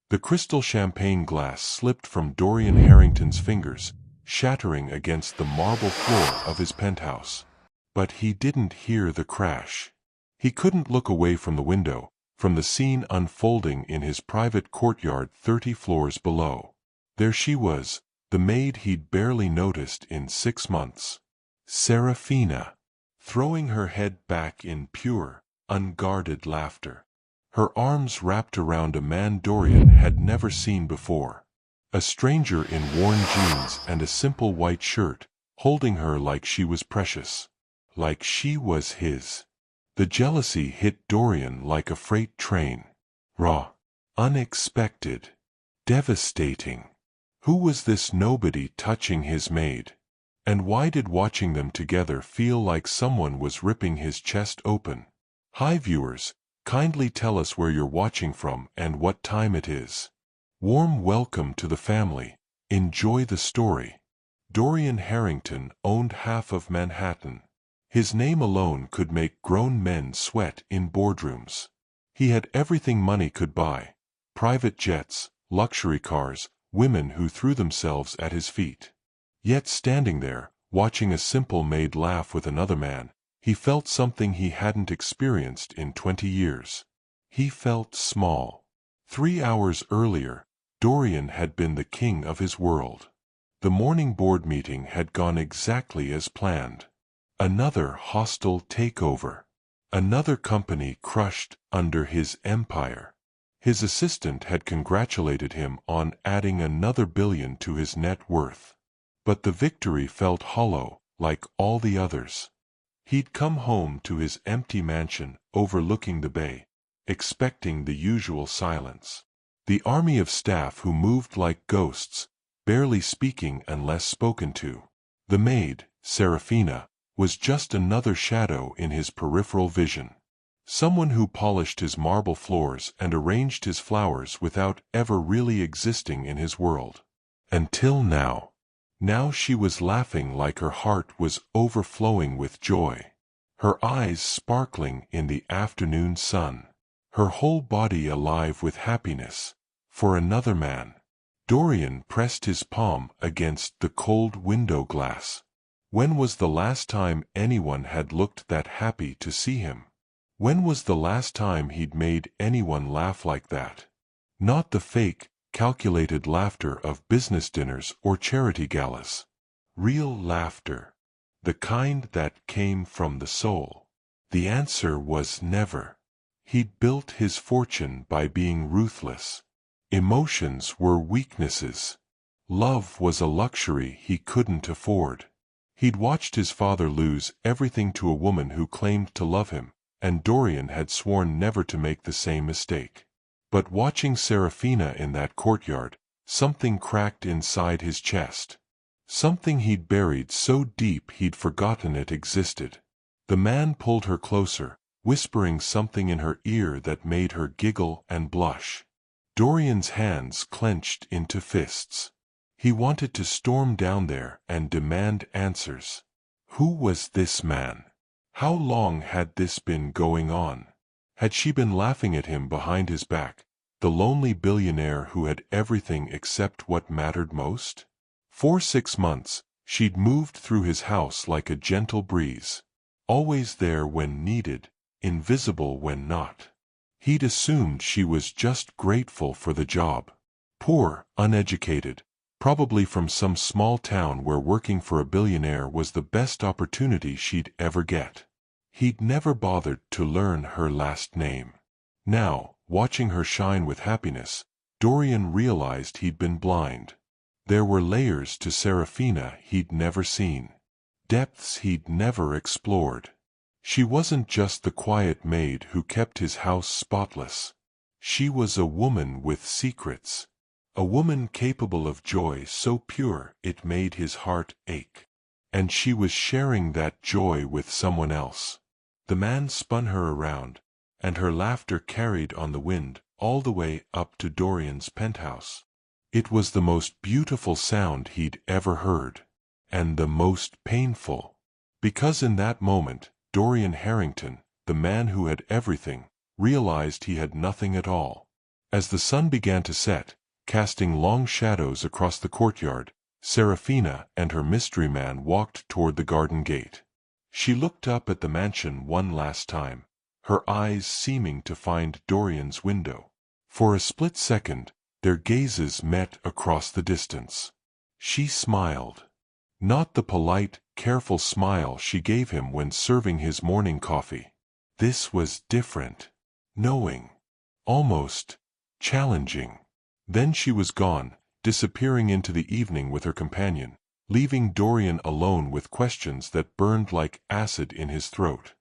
The crystal champagne glass slipped from Dorian Harrington's fingers, shattering against the marble floor of his penthouse. But he didn't hear the crash. He couldn't look away from the window, from the scene unfolding in his private courtyard 30 floors below. There she was, the maid he'd barely noticed in 6 months. Serafina, throwing her head back in pure, unguarded laughter. Her arms wrapped around a man Dorian had never seen before. A stranger in worn jeans and a simple white shirt, holding her like she was precious. Like she was his. The jealousy hit Dorian like a freight train. Raw. Unexpected. Devastating. Who was this nobody touching his maid? And why did watching them together feel like someone was ripping his chest open? Hi viewers, kindly tell us where you're watching from and what time it is. Warm welcome to the family. Enjoy the story. Dorian Harrington owned half of Manhattan. His name alone could make grown men sweat in boardrooms. He had everything money could buy: private jets, luxury cars, women who threw themselves at his feet. Yet standing there, watching a simple maid laugh with another man, he felt something he hadn't experienced in 20 years. He felt small. 3 hours earlier, Dorian had been the king of his world. The morning board meeting had gone exactly as planned. Another hostile takeover. Another company crushed under his empire. His assistant had congratulated him on adding another billion to his net worth. But the victory felt hollow, like all the others. He'd come home to his empty mansion overlooking the bay, expecting the usual silence. The army of staff who moved like ghosts, barely speaking unless spoken to. The maid, Serafina, was just another shadow in his peripheral vision. Someone who polished his marble floors and arranged his flowers without ever really existing in his world. Until now. Now she was laughing like her heart was overflowing with joy. Her eyes sparkling in the afternoon sun. Her whole body alive with happiness. For another man. Dorian pressed his palm against the cold window glass. When was the last time anyone had looked that happy to see him? When was the last time he'd made anyone laugh like that? Not the fake, calculated laughter of business dinners or charity galas. Real laughter. The kind that came from the soul. The answer was never. He'd built his fortune by being ruthless. Emotions were weaknesses. Love was a luxury he couldn't afford. He'd watched his father lose everything to a woman who claimed to love him, and Dorian had sworn never to make the same mistake. But watching Serafina in that courtyard, something cracked inside his chest. Something he'd buried so deep he'd forgotten it existed. The man pulled her closer, whispering something in her ear that made her giggle and blush. Dorian's hands clenched into fists. He wanted to storm down there and demand answers. Who was this man? How long had this been going on? Had she been laughing at him behind his back, the lonely billionaire who had everything except what mattered most? For 6 months, she'd moved through his house like a gentle breeze. Always there when needed, invisible when not. He'd assumed she was just grateful for the job. Poor, uneducated, probably from some small town where working for a billionaire was the best opportunity she'd ever get. He'd never bothered to learn her last name. Now, watching her shine with happiness, Dorian realized he'd been blind. There were layers to Serafina he'd never seen. Depths he'd never explored. She wasn't just the quiet maid who kept his house spotless. She was a woman with secrets. A woman capable of joy so pure it made his heart ache. And she was sharing that joy with someone else. The man spun her around, and her laughter carried on the wind all the way up to Dorian's penthouse. It was the most beautiful sound he'd ever heard. And the most painful. Because in that moment, Dorian Harrington, the man who had everything, realized he had nothing at all. As the sun began to set, casting long shadows across the courtyard, Serafina and her mystery man walked toward the garden gate. She looked up at the mansion one last time, her eyes seeming to find Dorian's window. For a split second, their gazes met across the distance. She smiled. Not the polite, careful smile she gave him when serving his morning coffee. This was different. Knowing. Almost challenging. Then she was gone, disappearing into the evening with her companion, leaving Dorian alone with questions that burned like acid in his throat.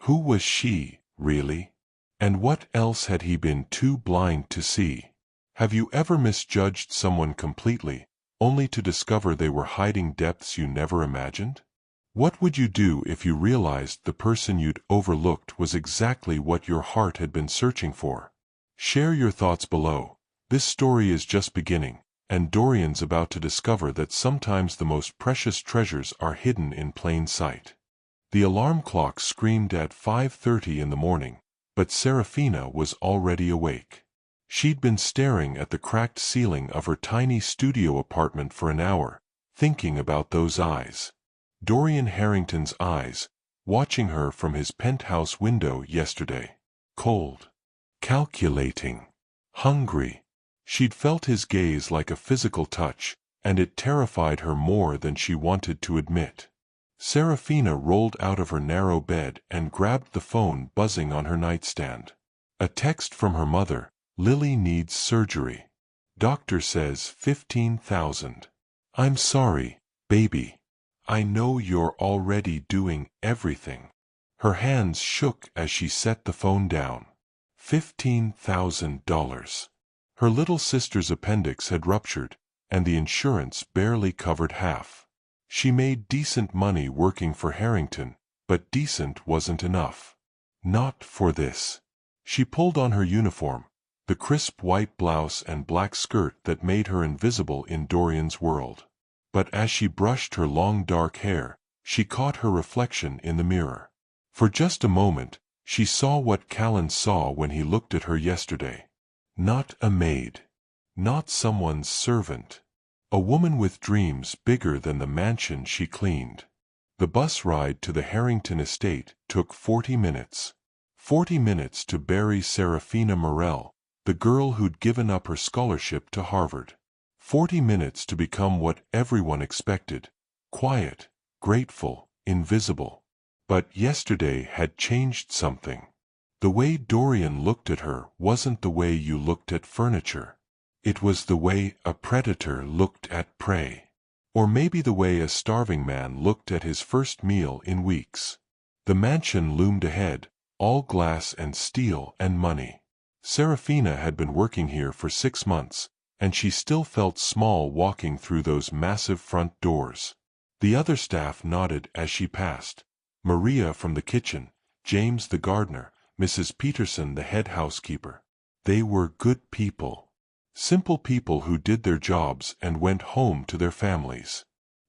Who was she, really? And what else had he been too blind to see? Have you ever misjudged someone completely, only to discover they were hiding depths you never imagined? What would you do if you realized the person you'd overlooked was exactly what your heart had been searching for? Share your thoughts below. This story is just beginning, and Dorian's about to discover that sometimes the most precious treasures are hidden in plain sight. The alarm clock screamed at 5:30 in the morning, but Serafina was already awake. She'd been staring at the cracked ceiling of her tiny studio apartment for an hour, thinking about those eyes. Dorian Harrington's eyes, watching her from his penthouse window yesterday. Cold. Calculating. Hungry. She'd felt his gaze like a physical touch, and it terrified her more than she wanted to admit. Serafina rolled out of her narrow bed and grabbed the phone buzzing on her nightstand. A text from her mother. Lily needs surgery. Doctor says 15,000. I'm sorry, baby. I know you're already doing everything. Her hands shook as she set the phone down. $15,000. Her little sister's appendix had ruptured, and the insurance barely covered half. She made decent money working for Harrington, but decent wasn't enough. Not for this. She pulled on her uniform, the crisp white blouse and black skirt that made her invisible in Dorian's world. But as she brushed her long dark hair, she caught her reflection in the mirror. For just a moment, she saw what Callan saw when he looked at her yesterday. Not a maid. Not someone's servant. A woman with dreams bigger than the mansion she cleaned. The bus ride to the Harrington estate took 40 minutes. 40 minutes to bury Serafina Morel, the girl who'd given up her scholarship to Harvard. 40 minutes to become what everyone expected. Quiet, grateful, invisible. But yesterday had changed something. The way Dorian looked at her wasn't the way you looked at furniture. It was the way a predator looked at prey. Or maybe the way a starving man looked at his first meal in weeks. The mansion loomed ahead, all glass and steel and money. Serafina had been working here for 6 months, and she still felt small walking through those massive front doors. The other staff nodded as she passed. Maria from the kitchen, James the gardener, Mrs. Peterson the head housekeeper. They were good people. Simple people who did their jobs and went home to their families.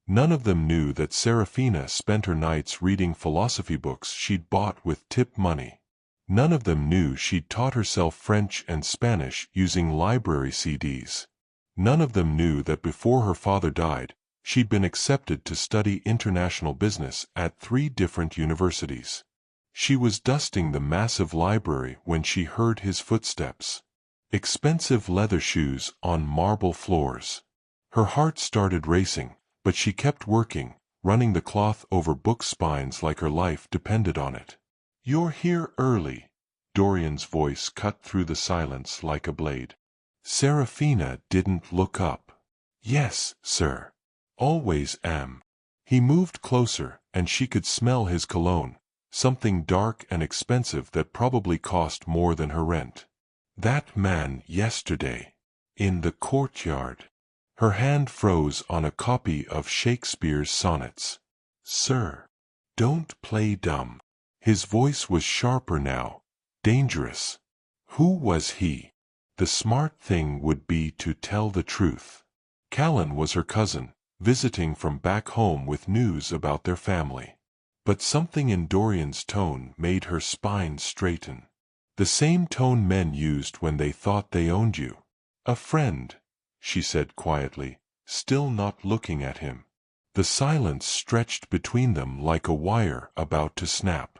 None of them knew that Serafina spent her nights reading philosophy books she'd bought with tip money. None of them knew she'd taught herself French and Spanish using library CDs. None of them knew that before her father died, she'd been accepted to study international business at 3 different universities. She was dusting the massive library when she heard his footsteps. Expensive leather shoes on marble floors. Her heart started racing, but she kept working, running the cloth over book spines like her life depended on it. "You're here early." Dorian's voice cut through the silence like a blade. Serafina didn't look up. "Yes, sir. Always am." He moved closer, and she could smell his cologne, something dark and expensive that probably cost more than her rent. "That man yesterday. In the courtyard." Her hand froze on a copy of Shakespeare's sonnets. "Sir, don't play dumb." His voice was sharper now, dangerous. Who was he? The smart thing would be to tell the truth. Callan was her cousin, visiting from back home with news about their family. But something in Dorian's tone made her spine straighten. The same tone men used when they thought they owned you. A friend, she said quietly, still not looking at him. The silence stretched between them like a wire about to snap.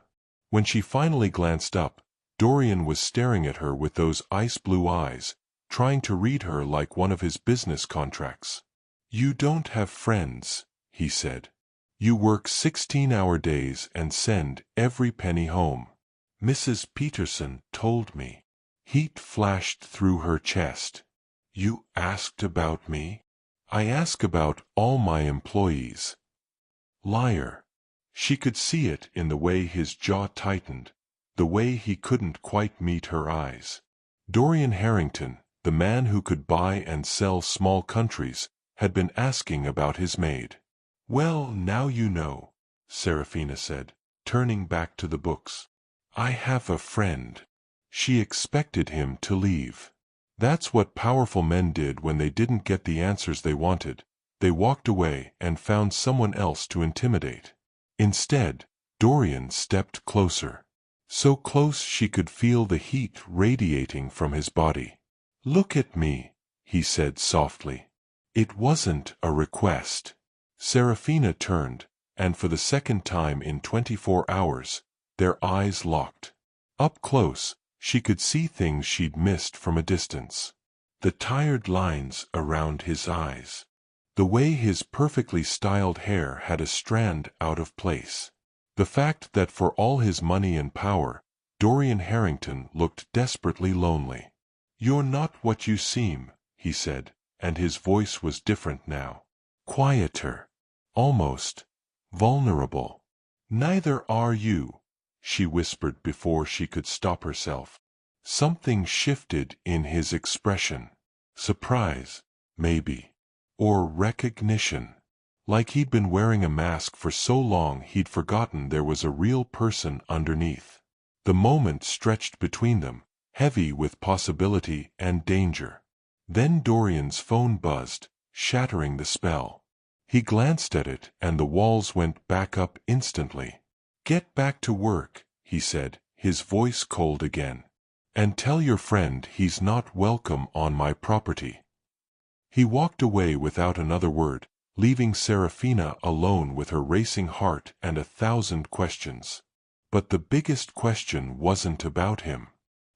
When she finally glanced up, Dorian was staring at her with those ice-blue eyes, trying to read her like one of his business contracts. "You don't have friends," he said. "You work 16-hour days and send every penny home. Mrs. Peterson told me." Heat flashed through her chest. "You asked about me?" "I ask about all my employees." Liar. She could see it in the way his jaw tightened, the way he couldn't quite meet her eyes. Dorian Harrington, the man who could buy and sell small countries, had been asking about his maid. "Well, now you know," Serafina said, turning back to the books. "I have a friend." She expected him to leave. That's what powerful men did when they didn't get the answers they wanted. They walked away and found someone else to intimidate. Instead, Dorian stepped closer. So close she could feel the heat radiating from his body. "Look at me," he said softly. It wasn't a request. Serafina turned, and for the second time in 24 hours, their eyes locked. Up close, she could see things she'd missed from a distance. The tired lines around his eyes. The way his perfectly styled hair had a strand out of place. The fact that for all his money and power, Dorian Harrington looked desperately lonely. "You're not what you seem," he said, and his voice was different now. Quieter. Almost vulnerable. "Neither are you," she whispered before she could stop herself. Something shifted in his expression. Surprise, maybe. Or recognition. Like he'd been wearing a mask for so long he'd forgotten there was a real person underneath. The moment stretched between them, heavy with possibility and danger. Then Dorian's phone buzzed, shattering the spell. He glanced at it and the walls went back up instantly. "Get back to work," he said, his voice cold again. "And tell your friend he's not welcome on my property." He walked away without another word, leaving Serafina alone with her racing heart and 1,000 questions. But the biggest question wasn't about him.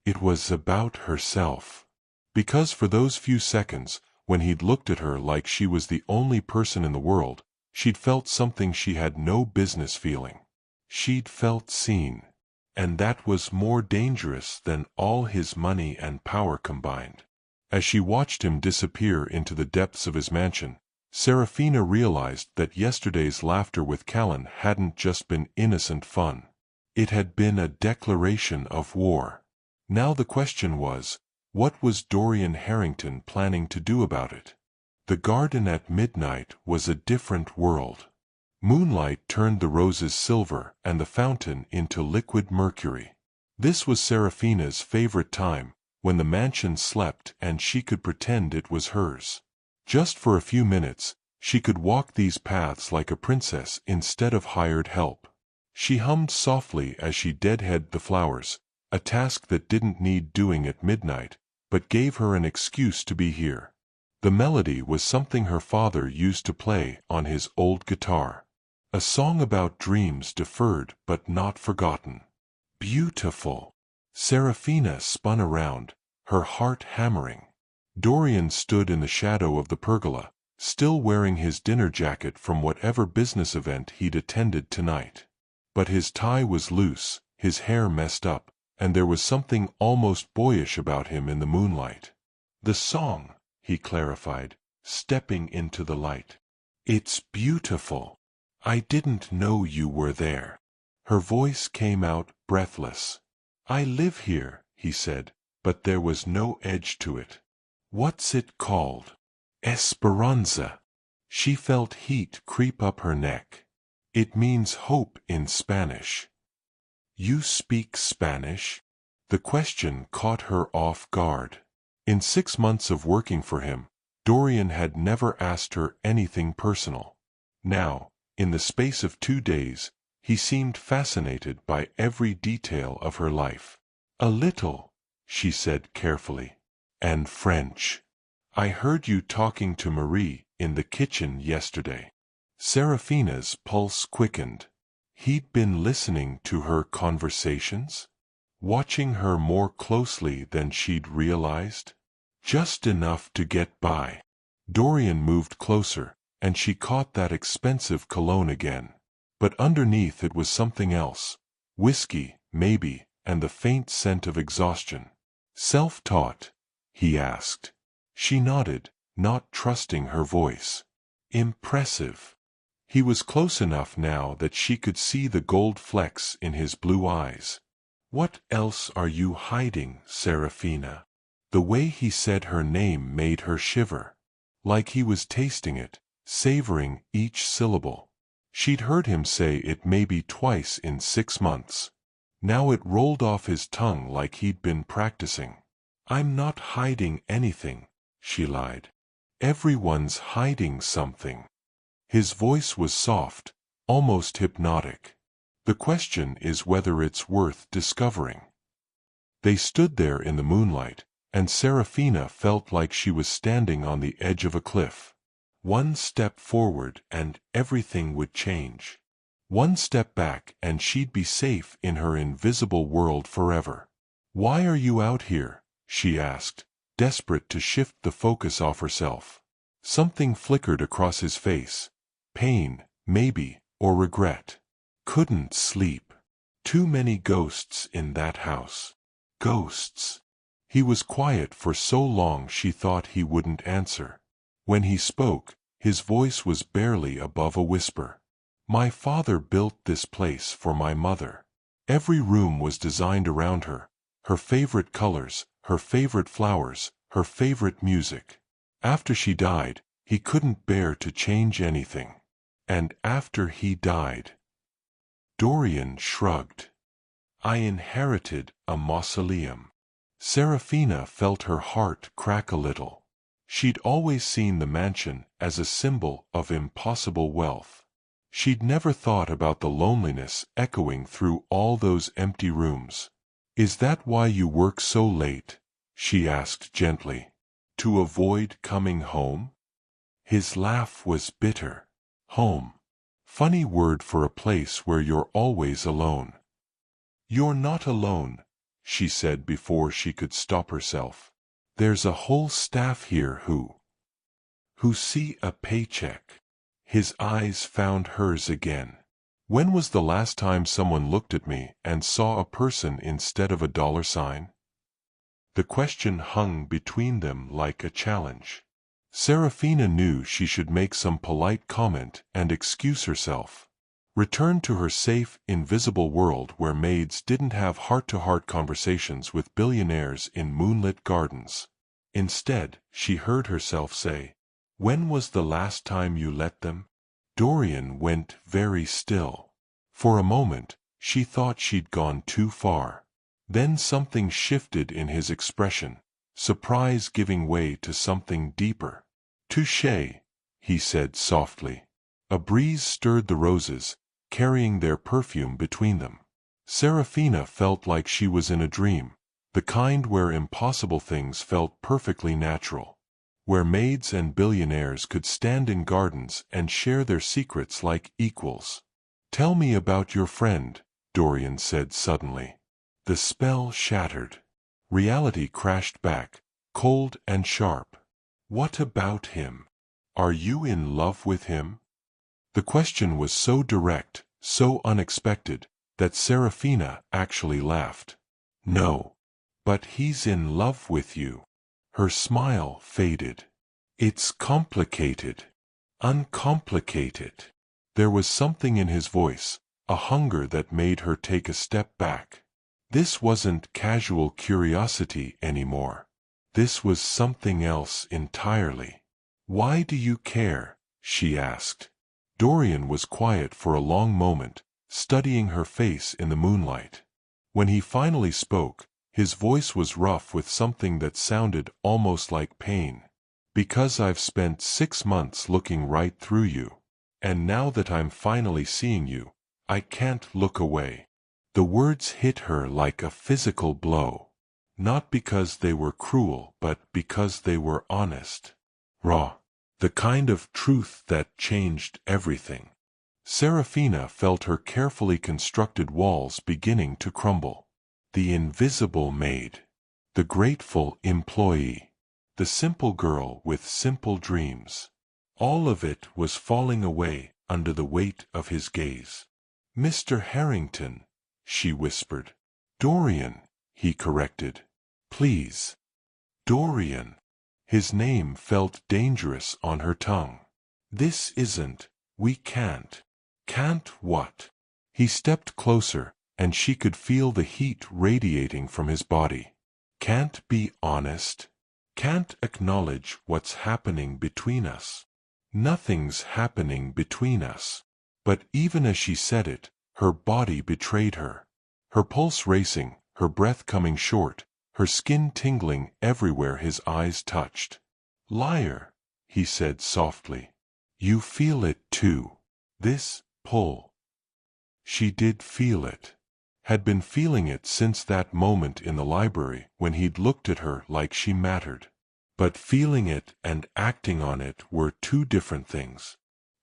It was about herself. Because for those few seconds, when he'd looked at her like she was the only person in the world, she'd felt something she had no business feeling. She'd felt seen. And that was more dangerous than all his money and power combined. As she watched him disappear into the depths of his mansion, Serafina realized that yesterday's laughter with Callan hadn't just been innocent fun. It had been a declaration of war. Now the question was, what was Dorian Harrington planning to do about it? The garden at midnight was a different world. Moonlight turned the roses silver and the fountain into liquid mercury. This was Serafina's favorite time, when the mansion slept and she could pretend it was hers. Just for a few minutes, she could walk these paths like a princess instead of hired help. She hummed softly as she deadheaded the flowers, a task that didn't need doing at midnight, but gave her an excuse to be here. The melody was something her father used to play on his old guitar. A song about dreams deferred but not forgotten. Beautiful. Serafina spun around, her heart hammering. Dorian stood in the shadow of the pergola, still wearing his dinner jacket from whatever business event he'd attended tonight. But his tie was loose, his hair messed up, and there was something almost boyish about him in the moonlight. "The song," he clarified, stepping into the light. "It's beautiful. I didn't know you were there." Her voice came out breathless. "I live here," he said, but there was no edge to it. "What's it called?" "Esperanza." She felt heat creep up her neck. "It means hope in Spanish." "You speak Spanish?" The question caught her off guard. In 6 months of working for him, Dorian had never asked her anything personal. Now, in the space of 2 days, he seemed fascinated by every detail of her life. A little, she said carefully. And French. I heard you talking to Marie in the kitchen yesterday. Serafina's pulse quickened. He'd been listening to her conversations? Watching her more closely than she'd realized? Just enough to get by. Dorian moved closer, and she caught that expensive cologne again. But underneath it was something else. Whiskey, maybe, and the faint scent of exhaustion. Self-taught? He asked. She nodded, not trusting her voice. Impressive. He was close enough now that she could see the gold flecks in his blue eyes. What else are you hiding, Serafina? The way he said her name made her shiver. Like he was tasting it, savoring each syllable. She'd heard him say it maybe twice in 6 months. Now it rolled off his tongue like he'd been practicing. I'm not hiding anything, she lied. Everyone's hiding something. His voice was soft, almost hypnotic. The question is whether it's worth discovering. They stood there in the moonlight, and Serafina felt like she was standing on the edge of a cliff. One step forward and everything would change. One step back and she'd be safe in her invisible world forever. Why are you out here? She asked, desperate to shift the focus off herself. Something flickered across his face. Pain, maybe, or regret. Couldn't sleep. Too many ghosts in that house. Ghosts. He was quiet for so long she thought he wouldn't answer. When he spoke, his voice was barely above a whisper. My father built this place for my mother. Every room was designed around her. Her favorite colors, her favorite flowers, her favorite music. After she died, he couldn't bear to change anything. And after he died... Dorian shrugged. I inherited a mausoleum. Serafina felt her heart crack a little. She'd always seen the mansion as a symbol of impossible wealth. She'd never thought about the loneliness echoing through all those empty rooms. Is that why you work so late? She asked gently. To avoid coming home? His laugh was bitter. Home. Funny word for a place where you're always alone. You're not alone, she said before she could stop herself. There's a whole staff here who see a paycheck. His eyes found hers again. When was the last time someone looked at me and saw a person instead of a dollar sign? The question hung between them like a challenge. Serafina knew she should make some polite comment and excuse herself. Return to her safe, invisible world where maids didn't have heart-to-heart conversations with billionaires in moonlit gardens. Instead, she heard herself say, when was the last time you let them? Dorian went very still. For a moment, she thought she'd gone too far. Then something shifted in his expression, surprise giving way to something deeper. Touché, he said softly. A breeze stirred the roses, carrying their perfume between them. Serafina felt like she was in a dream, the kind where impossible things felt perfectly natural. Where maids and billionaires could stand in gardens and share their secrets like equals. Tell me about your friend, Dorian said suddenly. The spell shattered. Reality crashed back, cold and sharp. What about him? Are you in love with him? The question was so direct, so unexpected, that Serafina actually laughed. No. But he's in love with you. Her smile faded. It's complicated. Uncomplicated. There was something in his voice, a hunger that made her take a step back. This wasn't casual curiosity anymore. This was something else entirely. Why do you care? She asked. Dorian was quiet for a long moment, studying her face in the moonlight. When he finally spoke, his voice was rough with something that sounded almost like pain. Because I've spent 6 months looking right through you. And now that I'm finally seeing you, I can't look away. The words hit her like a physical blow. Not because they were cruel, but because they were honest. Raw. The kind of truth that changed everything. Serafina felt her carefully constructed walls beginning to crumble. The invisible maid. The grateful employee. The simple girl with simple dreams. All of it was falling away under the weight of his gaze. "Mr. Harrington," she whispered. "Dorian," he corrected. "Please." Dorian. His name felt dangerous on her tongue. "This isn't, we can't." "Can't what?" He stepped closer, and she could feel the heat radiating from his body. "Can't be honest? Can't acknowledge what's happening between us?" "Nothing's happening between us." But even as she said it, her body betrayed her. Her pulse racing, her breath coming short, her skin tingling everywhere his eyes touched. "Liar," he said softly. "You feel it too. This pull." She did feel it. Had been feeling it since that moment in the library when he'd looked at her like she mattered. But feeling it and acting on it were two different things.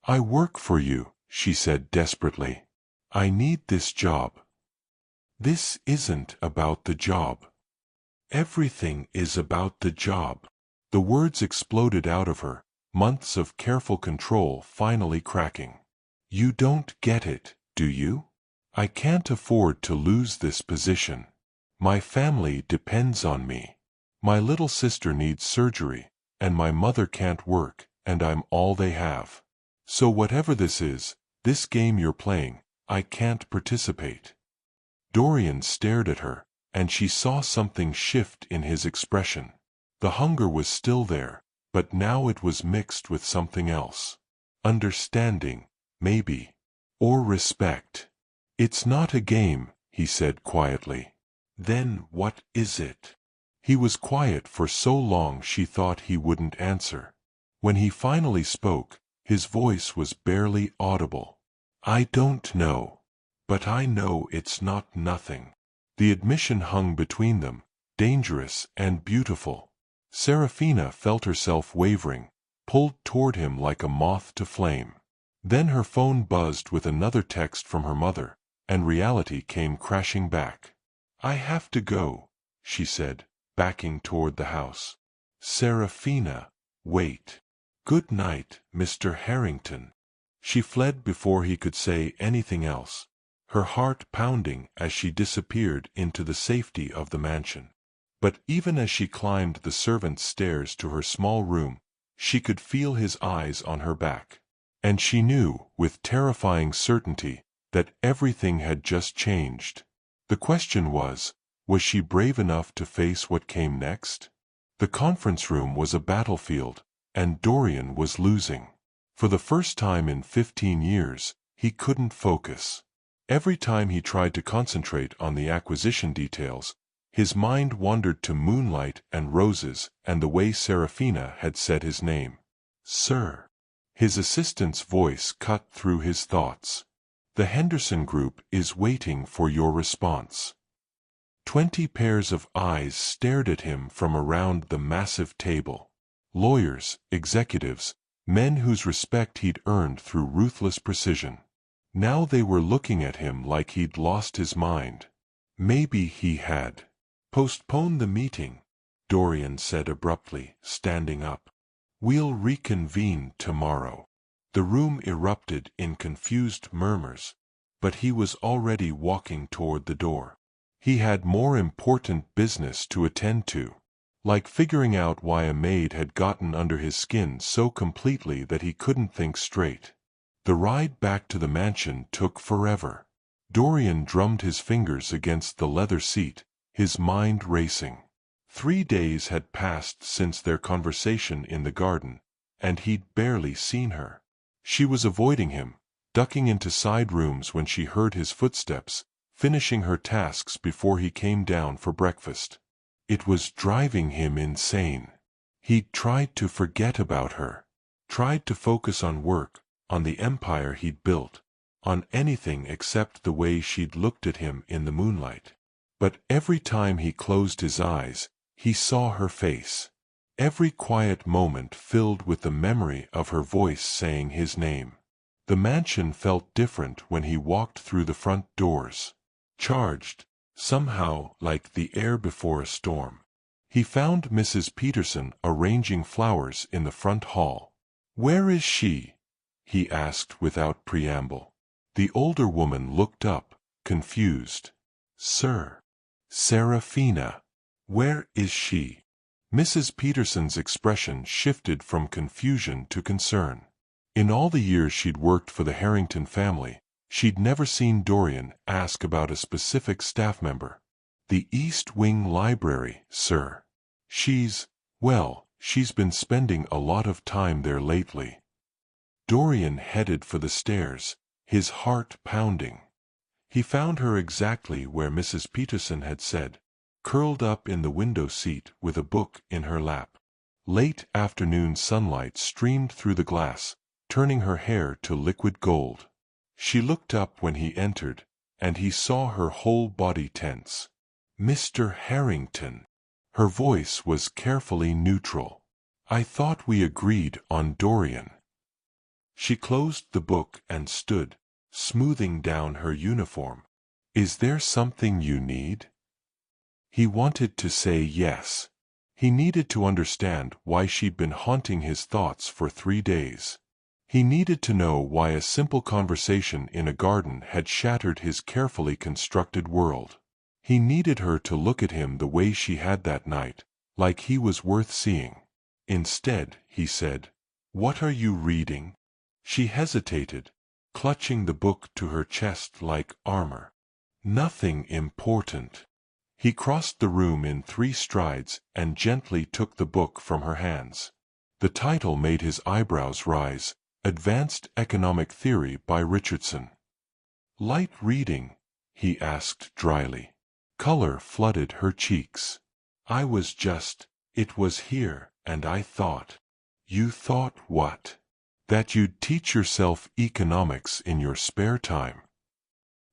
"I work for you," she said desperately. "I need this job." "This isn't about the job." "Everything is about the job." The words exploded out of her, months of careful control finally cracking. "You don't get it, do you? I can't afford to lose this position. My family depends on me. My little sister needs surgery, and my mother can't work, and I'm all they have. So whatever this is, this game you're playing, I can't participate." Dorian stared at her, and she saw something shift in his expression. The hunger was still there, but now it was mixed with something else. Understanding, maybe. Or respect. "It's not a game," he said quietly. "Then what is it?" He was quiet for so long she thought he wouldn't answer. When he finally spoke, his voice was barely audible. "I don't know. But I know it's not nothing." The admission hung between them, dangerous and beautiful. Serafina felt herself wavering, pulled toward him like a moth to flame. Then her phone buzzed with another text from her mother, and reality came crashing back. "I have to go," she said, backing toward the house. "Serafina, wait." "Good night, Mr. Harrington." She fled before he could say anything else, her heart pounding as she disappeared into the safety of the mansion. But even as she climbed the servants' stairs to her small room, she could feel his eyes on her back. And she knew, with terrifying certainty, that everything had just changed. The question was she brave enough to face what came next? The conference room was a battlefield, and Dorian was losing. For the first time in 15 years, he couldn't focus. Every time he tried to concentrate on the acquisition details, his mind wandered to moonlight and roses and the way Serafina had said his name. "Sir." His assistant's voice cut through his thoughts. "The Henderson Group is waiting for your response." 20 pairs of eyes stared at him from around the massive table. Lawyers, executives, men whose respect he'd earned through ruthless precision. Now they were looking at him like he'd lost his mind. Maybe he had. "Postpone the meeting," Dorian said abruptly, standing up. "We'll reconvene tomorrow." The room erupted in confused murmurs, but he was already walking toward the door. He had more important business to attend to, like figuring out why a maid had gotten under his skin so completely that he couldn't think straight. The ride back to the mansion took forever. Dorian drummed his fingers against the leather seat, his mind racing. 3 days had passed since their conversation in the garden, and he'd barely seen her. She was avoiding him, ducking into side rooms when she heard his footsteps, finishing her tasks before he came down for breakfast. It was driving him insane. He'd tried to forget about her, tried to focus on work, on the empire he'd built, on anything except the way she'd looked at him in the moonlight. But every time he closed his eyes, he saw her face. Every quiet moment filled with the memory of her voice saying his name. The mansion felt different when he walked through the front doors. Charged, somehow, like the air before a storm. He found Mrs. Peterson arranging flowers in the front hall. "Where is she?" he asked without preamble. The older woman looked up, confused. "Sir, Serafina. Where is she?" Mrs. Peterson's expression shifted from confusion to concern. In all the years she'd worked for the Harrington family, she'd never seen Dorian ask about a specific staff member. "The East Wing Library, sir. She's been spending a lot of time there lately." Dorian headed for the stairs, his heart pounding. He found her exactly where Mrs. Peterson had said, curled up in the window seat with a book in her lap. Late afternoon sunlight streamed through the glass, turning her hair to liquid gold. She looked up when he entered, and he saw her whole body tense. "Mr. Harrington." Her voice was carefully neutral. "I thought we agreed on Dorian." She closed the book and stood, smoothing down her uniform. "Is there something you need?" He wanted to say yes. He needed to understand why she'd been haunting his thoughts for 3 days. He needed to know why a simple conversation in a garden had shattered his carefully constructed world. He needed her to look at him the way she had that night, like he was worth seeing. Instead, he said, "What are you reading?" She hesitated, clutching the book to her chest like armor. "Nothing important." He crossed the room in 3 strides and gently took the book from her hands. The title made his eyebrows rise, Advanced Economic Theory by Richardson. "Light reading?" he asked dryly. Color flooded her cheeks. It was here, and I thought." "You thought what?" "That you'd teach yourself economics in your spare time."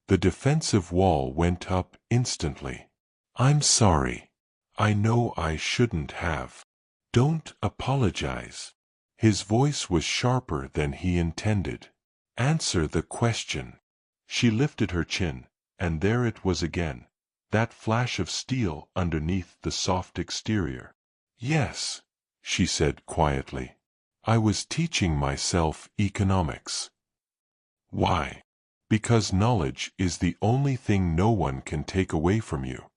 The defensive wall went up instantly. "I'm sorry. I know I shouldn't have." "Don't apologize." His voice was sharper than he intended. "Answer the question." She lifted her chin, and there it was again, that flash of steel underneath the soft exterior. "Yes," she said quietly. "I was teaching myself economics." "Why?" "Because knowledge is the only thing no one can take away from you."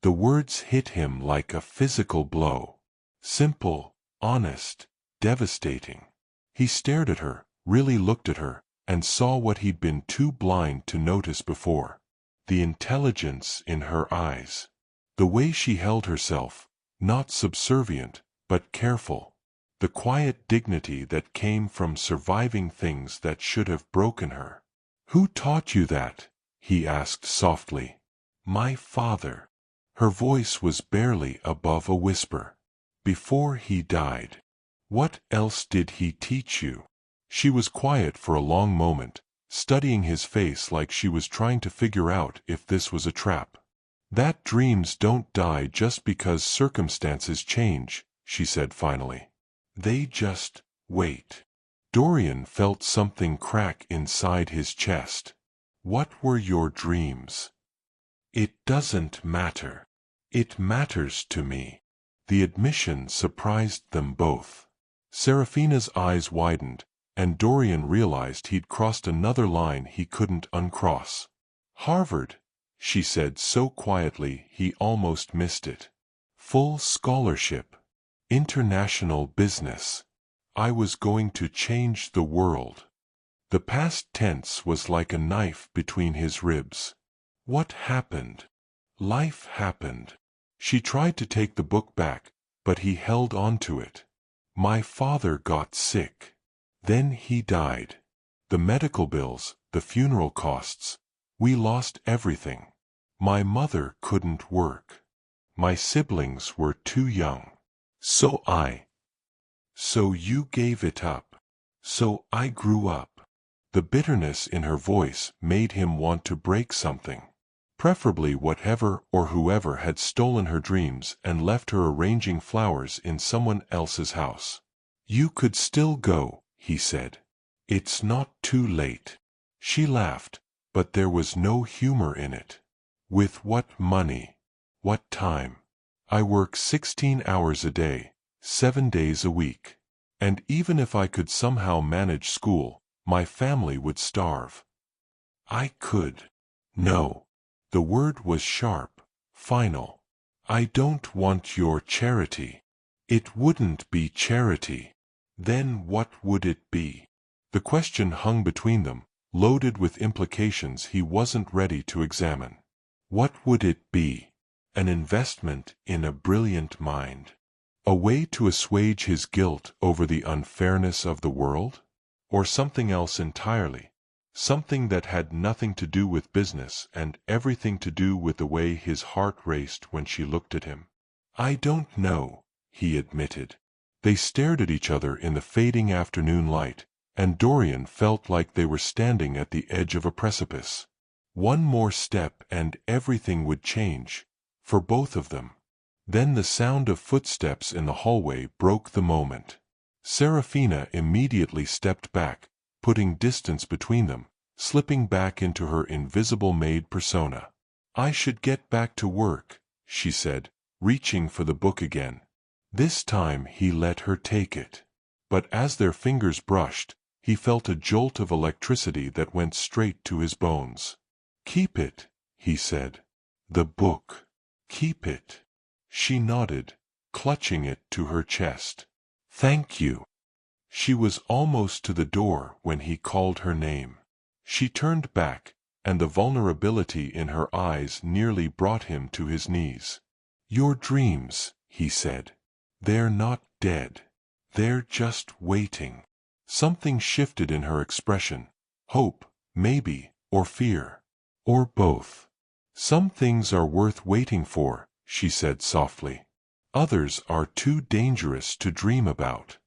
The words hit him like a physical blow. Simple, honest, devastating. He stared at her, really looked at her, and saw what he'd been too blind to notice before. The intelligence in her eyes. The way she held herself, not subservient, but careful. The quiet dignity that came from surviving things that should have broken her. "Who taught you that?" he asked softly. "My father." Her voice was barely above a whisper. "Before he died." "What else did he teach you?" She was quiet for a long moment, studying his face like she was trying to figure out if this was a trap. "That dreams don't die just because circumstances change," she said finally. "They just wait." Dorian felt something crack inside his chest. "What were your dreams?" "It doesn't matter." "It matters to me." The admission surprised them both. Serafina's eyes widened, and Dorian realized he'd crossed another line he couldn't uncross. "Harvard," she said so quietly he almost missed it. "Full scholarship. International business. I was going to change the world." The past tense was like a knife between his ribs. "What happened?" "Life happened." She tried to take the book back, but he held on to it. "My father got sick. Then he died. The medical bills, the funeral costs. We lost everything. My mother couldn't work. My siblings were too young. So you gave it up." "So I grew up." The bitterness in her voice made him want to break something. Preferably whatever or whoever had stolen her dreams and left her arranging flowers in someone else's house. "You could still go," he said. "It's not too late." She laughed, but there was no humor in it. "With what money? What time? I work 16 hours a day, 7 days a week. And even if I could somehow manage school, my family would starve." "I could." "No." The word was sharp, final. "I don't want your charity." "It wouldn't be charity." "Then what would it be?" The question hung between them, loaded with implications he wasn't ready to examine. What would it be? An investment in a brilliant mind? A way to assuage his guilt over the unfairness of the world? Or something else entirely? Something that had nothing to do with business and everything to do with the way his heart raced when she looked at him. "I don't know," he admitted. They stared at each other in the fading afternoon light, and Dorian felt like they were standing at the edge of a precipice. One more step and everything would change, for both of them. Then the sound of footsteps in the hallway broke the moment. Serafina immediately stepped back, putting distance between them, slipping back into her invisible maid persona. "I should get back to work," she said, reaching for the book again. This time he let her take it. But as their fingers brushed, he felt a jolt of electricity that went straight to his bones. "Keep it," he said. "The book. Keep it." She nodded, clutching it to her chest. "Thank you." She was almost to the door when he called her name. She turned back, and the vulnerability in her eyes nearly brought him to his knees. "Your dreams," he said. "They're not dead. They're just waiting." Something shifted in her expression. Hope, maybe, or fear. Or both. "Some things are worth waiting for," she said softly. "Others are too dangerous to dream about."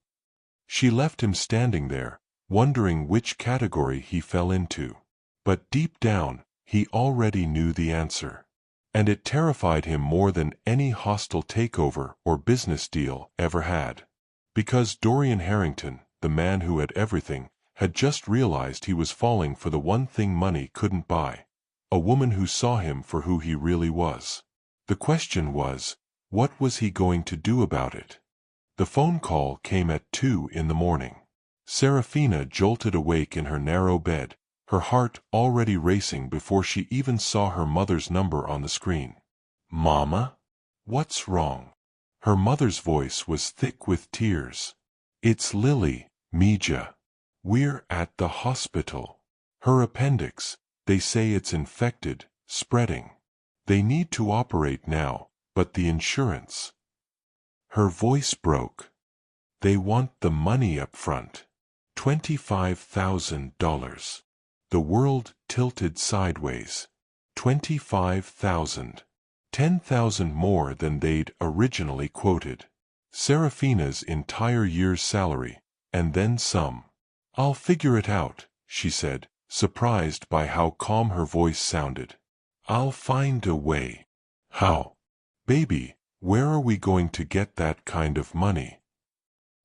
She left him standing there, wondering which category he fell into. But deep down, he already knew the answer. And it terrified him more than any hostile takeover or business deal ever had. Because Dorian Harrington, the man who had everything, had just realized he was falling for the one thing money couldn't buy. A woman who saw him for who he really was. The question was, what was he going to do about it? The phone call came at 2 in the morning. Serafina jolted awake in her narrow bed, her heart already racing before she even saw her mother's number on the screen. "Mama? What's wrong?" Her mother's voice was thick with tears. "It's Lily, Mija. We're at the hospital. Her appendix, they say it's infected, spreading. They need to operate now, but the insurance." Her voice broke. "They want the money up front. $25,000. The world tilted sideways. 25,000. 10,000 more than they'd originally quoted. Serafina's entire year's salary, and then some. "I'll figure it out," she said, surprised by how calm her voice sounded. "I'll find a way." "How?" "Baby, where are we going to get that kind of money?"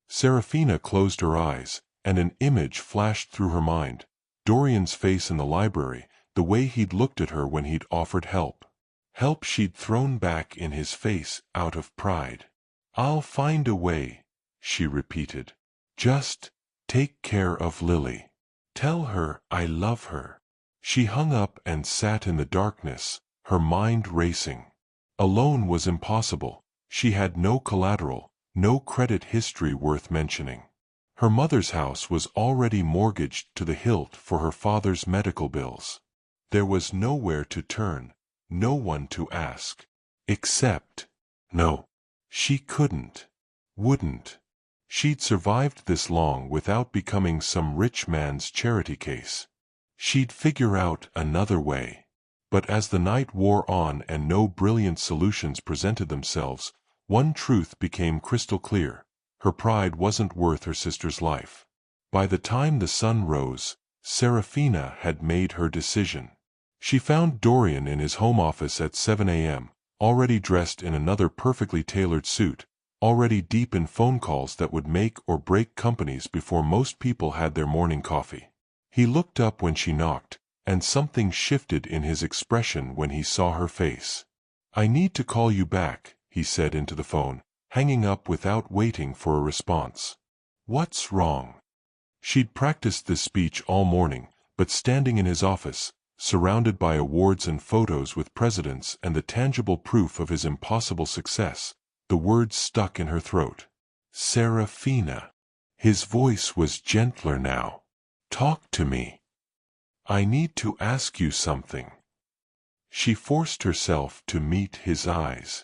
Serafina closed her eyes, and an image flashed through her mind. Dorian's face in the library, the way he'd looked at her when he'd offered help. Help she'd thrown back in his face out of pride. "I'll find a way," she repeated. "Just take care of Lily. Tell her I love her." She hung up and sat in the darkness, her mind racing. Alone was impossible. She had no collateral, no credit history worth mentioning. Her mother's house was already mortgaged to the hilt for her father's medical bills. There was nowhere to turn, no one to ask. Except, no, she couldn't, wouldn't. She'd survived this long without becoming some rich man's charity case. She'd figure out another way. But as the night wore on and no brilliant solutions presented themselves, one truth became crystal clear. Her pride wasn't worth her sister's life. By the time the sun rose, Serafina had made her decision. She found Dorian in his home office at 7 a.m., already dressed in another perfectly tailored suit, already deep in phone calls that would make or break companies before most people had their morning coffee. He looked up when she knocked, and something shifted in his expression when he saw her face. "I need to call you back," he said into the phone, hanging up without waiting for a response. "What's wrong?" She'd practiced this speech all morning, but standing in his office, surrounded by awards and photos with presidents and the tangible proof of his impossible success, the words stuck in her throat. "Serafina." His voice was gentler now. "Talk to me. I need to ask you something." She forced herself to meet his eyes.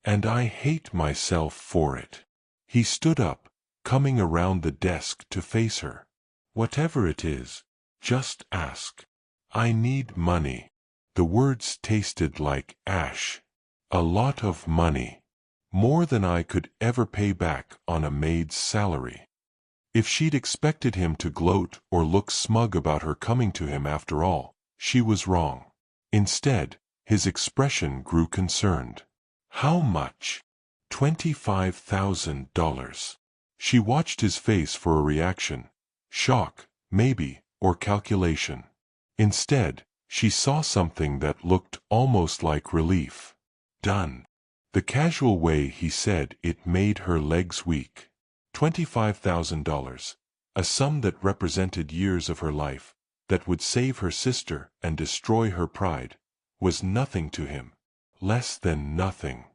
"And I hate myself for it." He stood up, coming around the desk to face her. "Whatever it is, just ask. I need money." The words tasted like ash. "A lot of money. More than I could ever pay back on a maid's salary." If she'd expected him to gloat or look smug about her coming to him after all, she was wrong. Instead, his expression grew concerned. "How much?" $25,000. She watched his face for a reaction. Shock, maybe, or calculation. Instead, she saw something that looked almost like relief. "Done." The casual way he said it made her legs weak. $25,000, a sum that represented years of her life, that would save her sister and destroy her pride, was nothing to him. Less than nothing.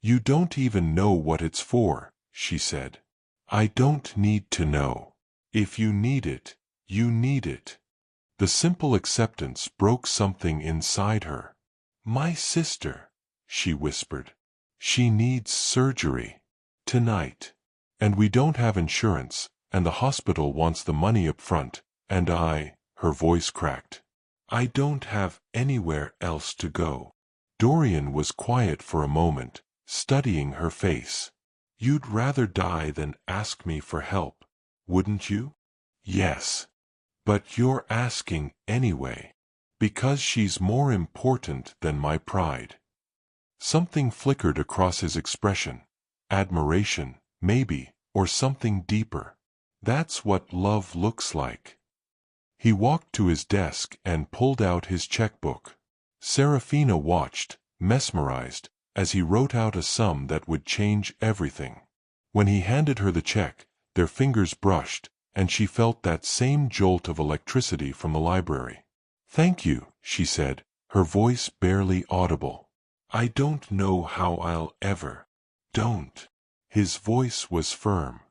"You don't even know what it's for," she said. "I don't need to know. If you need it, you need it." The simple acceptance broke something inside her. "My sister," she whispered. "She needs surgery. Tonight. And we don't have insurance, and the hospital wants the money up front, and her voice cracked. "I don't have anywhere else to go." Dorian was quiet for a moment, studying her face. "You'd rather die than ask me for help, wouldn't you?" "Yes. But you're asking anyway. Because she's more important than my pride." Something flickered across his expression. Admiration, maybe, or something deeper. "That's what love looks like." He walked to his desk and pulled out his checkbook. Serafina watched, mesmerized, as he wrote out a sum that would change everything. When he handed her the check, their fingers brushed, and she felt that same jolt of electricity from the library. "Thank you," she said, her voice barely audible. "I don't know how I'll ever." "Don't." His voice was firm.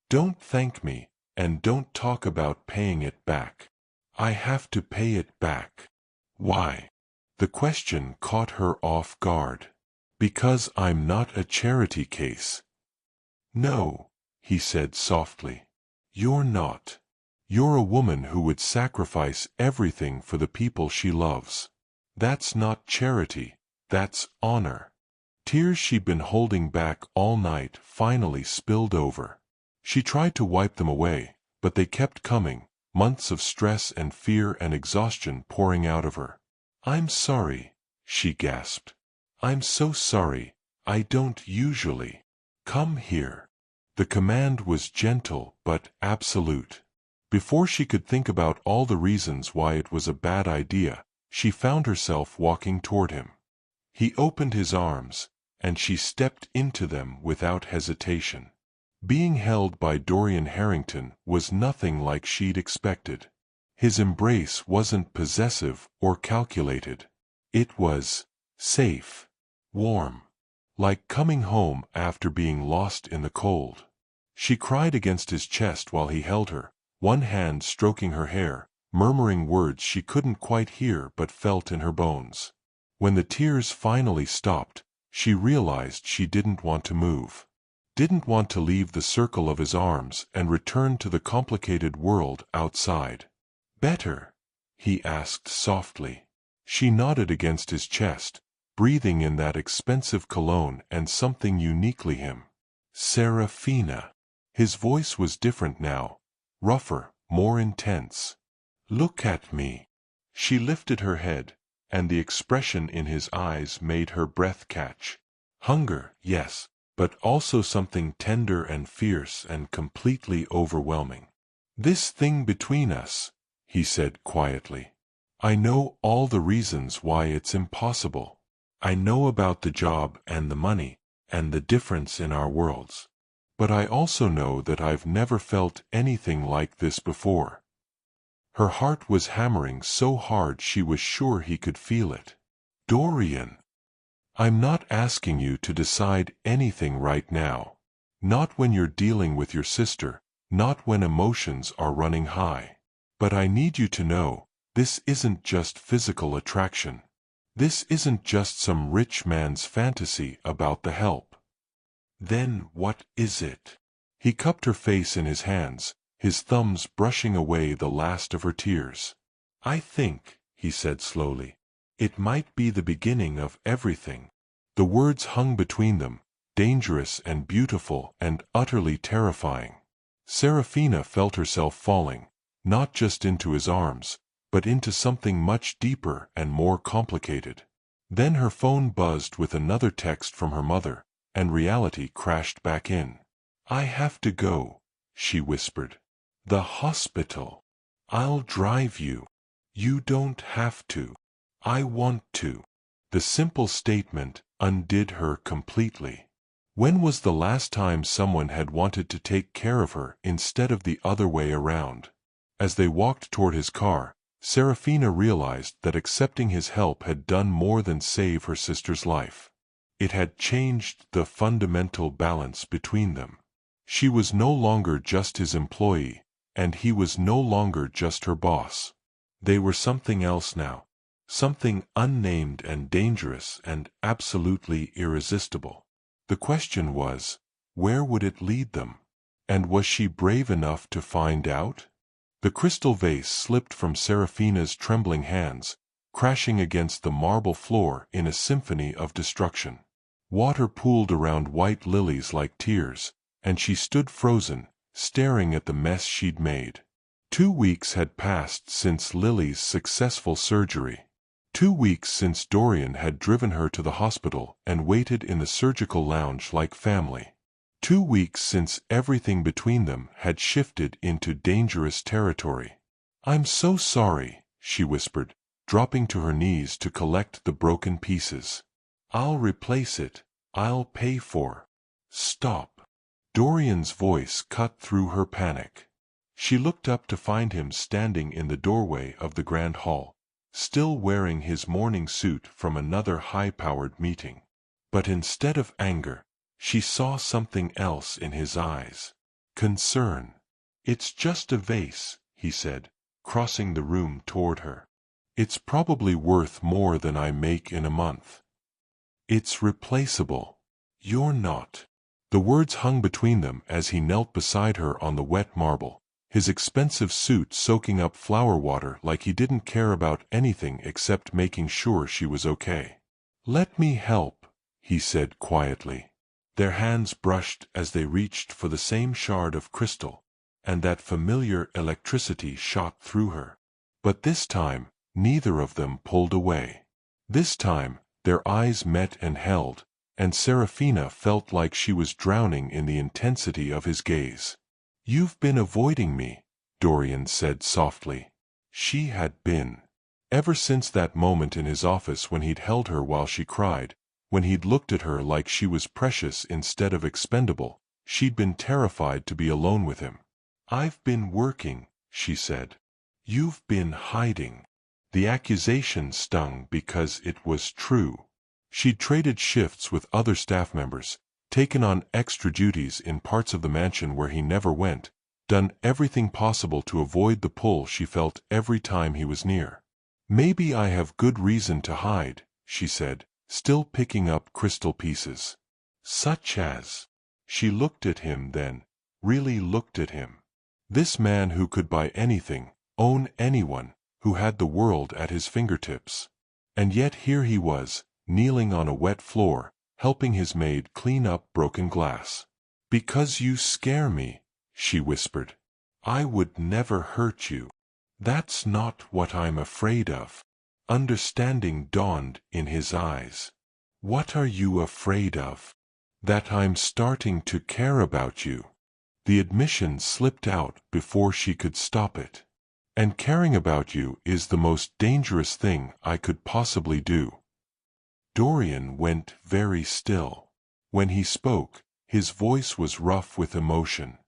"Don't thank me, and don't talk about paying it back. I have to pay it back." "Why?" The question caught her off guard. "Because I'm not a charity case." "No," he said softly. "You're not. You're a woman who would sacrifice everything for the people she loves. That's not charity, that's honor." Tears she'd been holding back all night finally spilled over. She tried to wipe them away, but they kept coming, months of stress and fear and exhaustion pouring out of her. "I'm sorry," she gasped. "I'm so sorry, I don't usually." "Come here." The command was gentle but absolute. Before she could think about all the reasons why it was a bad idea, she found herself walking toward him. He opened his arms, and she stepped into them without hesitation. Being held by Dorian Harrington was nothing like she'd expected. His embrace wasn't possessive or calculated. It was safe, warm, like coming home after being lost in the cold. She cried against his chest while he held her, one hand stroking her hair, murmuring words she couldn't quite hear but felt in her bones. When the tears finally stopped, she realized she didn't want to move. Didn't want to leave the circle of his arms and return to the complicated world outside. "Better?" he asked softly. She nodded against his chest, breathing in that expensive cologne and something uniquely him. "Serafina." His voice was different now, rougher, more intense. Look at me. She lifted her head, and the expression in his eyes made her breath catch. Hunger, yes, but also something tender and fierce and completely overwhelming. This thing between us, he said quietly. I know all the reasons why it's impossible. I know about the job and the money, and the difference in our worlds. But I also know that I've never felt anything like this before. Her heart was hammering so hard she was sure he could feel it. Dorian, I'm not asking you to decide anything right now. Not when you're dealing with your sister, not when emotions are running high. But I need you to know, this isn't just physical attraction. This isn't just some rich man's fantasy about the help. Then what is it? He cupped her face in his hands, his thumbs brushing away the last of her tears. I think, he said slowly, it might be the beginning of everything. The words hung between them, dangerous and beautiful and utterly terrifying. Serafina felt herself falling, not just into his arms, but into something much deeper and more complicated. Then her phone buzzed with another text from her mother, and reality crashed back in. I have to go, she whispered. The hospital. I'll drive you. You don't have to. I want to. The simple statement undid her completely. When was the last time someone had wanted to take care of her instead of the other way around? As they walked toward his car, Serafina realized that accepting his help had done more than save her sister's life. It had changed the fundamental balance between them. She was no longer just his employee, and he was no longer just her boss. They were something else now, something unnamed and dangerous and absolutely irresistible. The question was, where would it lead them? And was she brave enough to find out? The crystal vase slipped from Serafina's trembling hands, crashing against the marble floor in a symphony of destruction. Water pooled around white lilies like tears, and she stood frozen, staring at the mess she'd made. 2 weeks had passed since Lily's successful surgery. 2 weeks since Dorian had driven her to the hospital and waited in the surgical lounge like family. 2 weeks since everything between them had shifted into dangerous territory. I'm so sorry, she whispered, dropping to her knees to collect the broken pieces. I'll replace it. I'll pay for. Stop. Dorian's voice cut through her panic. She looked up to find him standing in the doorway of the grand hall, still wearing his morning suit from another high-powered meeting. But instead of anger, she saw something else in his eyes. Concern. It's just a vase, he said, crossing the room toward her. It's probably worth more than I make in a month. It's replaceable. You're not. The words hung between them as he knelt beside her on the wet marble, his expensive suit soaking up flower water like he didn't care about anything except making sure she was okay. Let me help, he said quietly. Their hands brushed as they reached for the same shard of crystal, and that familiar electricity shot through her. But this time, neither of them pulled away. This time, their eyes met and held, and Serafina felt like she was drowning in the intensity of his gaze. You've been avoiding me, Dorian said softly. She had been. Ever since that moment in his office when he'd held her while she cried, when he'd looked at her like she was precious instead of expendable, she'd been terrified to be alone with him. I've been working, she said. You've been hiding. The accusation stung because it was true. She'd traded shifts with other staff members, taken on extra duties in parts of the mansion where he never went, done everything possible to avoid the pull she felt every time he was near. Maybe I have good reason to hide, she said, still picking up crystal pieces. Such as. She looked at him then, really looked at him. This man who could buy anything, own anyone, who had the world at his fingertips. And yet here he was, kneeling on a wet floor, helping his maid clean up broken glass. Because you scare me, she whispered. I would never hurt you. That's not what I'm afraid of. Understanding dawned in his eyes. What are you afraid of? That I'm starting to care about you. The admission slipped out before she could stop it. And caring about you is the most dangerous thing I could possibly do. Dorian went very still. When he spoke, his voice was rough with emotion.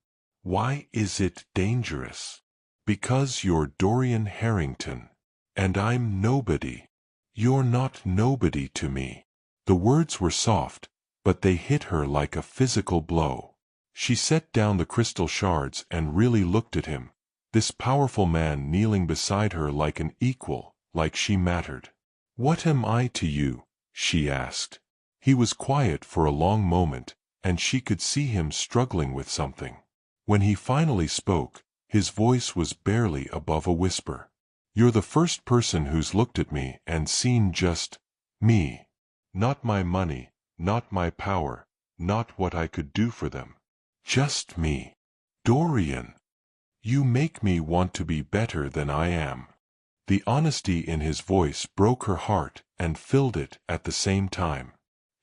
Why is it dangerous? Because you're Dorian Harrington. And I'm nobody. You're not nobody to me. The words were soft, but they hit her like a physical blow. She set down the crystal shards and really looked at him, this powerful man kneeling beside her like an equal, like she mattered. What am I to you? She asked. He was quiet for a long moment, and she could see him struggling with something. When he finally spoke, his voice was barely above a whisper. You're the first person who's looked at me and seen just me. Not my money, not my power, not what I could do for them. Just me. Dorian. You make me want to be better than I am. The honesty in his voice broke her heart and filled it at the same time.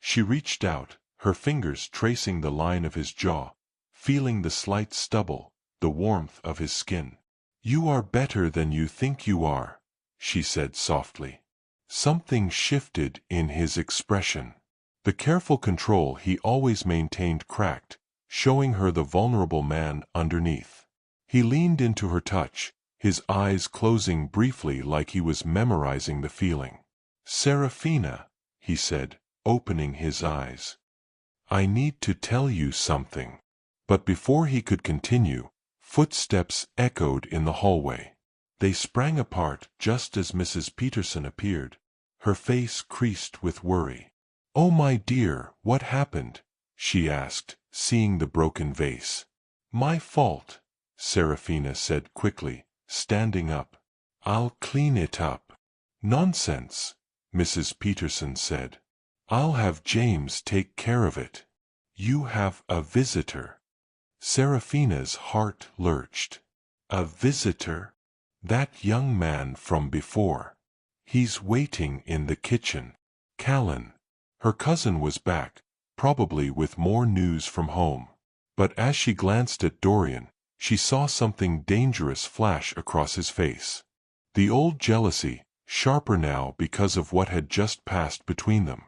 She reached out, her fingers tracing the line of his jaw, feeling the slight stubble, the warmth of his skin. You are better than you think you are, she said softly. Something shifted in his expression. The careful control he always maintained cracked, showing her the vulnerable man underneath. He leaned into her touch, his eyes closing briefly like he was memorizing the feeling. Serafina, he said, opening his eyes. I need to tell you something. But before he could continue, footsteps echoed in the hallway. They sprang apart just as Mrs. Peterson appeared, her face creased with worry. Oh my dear, what happened? She asked, seeing the broken vase. My fault, Serafina said quickly, standing up. I'll clean it up. Nonsense, Mrs. Peterson said. I'll have James take care of it. You have a visitor. Serafina's heart lurched. A visitor? That young man from before. He's waiting in the kitchen. Callan. Her cousin was back, probably with more news from home. But as she glanced at Dorian, she saw something dangerous flash across his face. The old jealousy, sharper now because of what had just passed between them.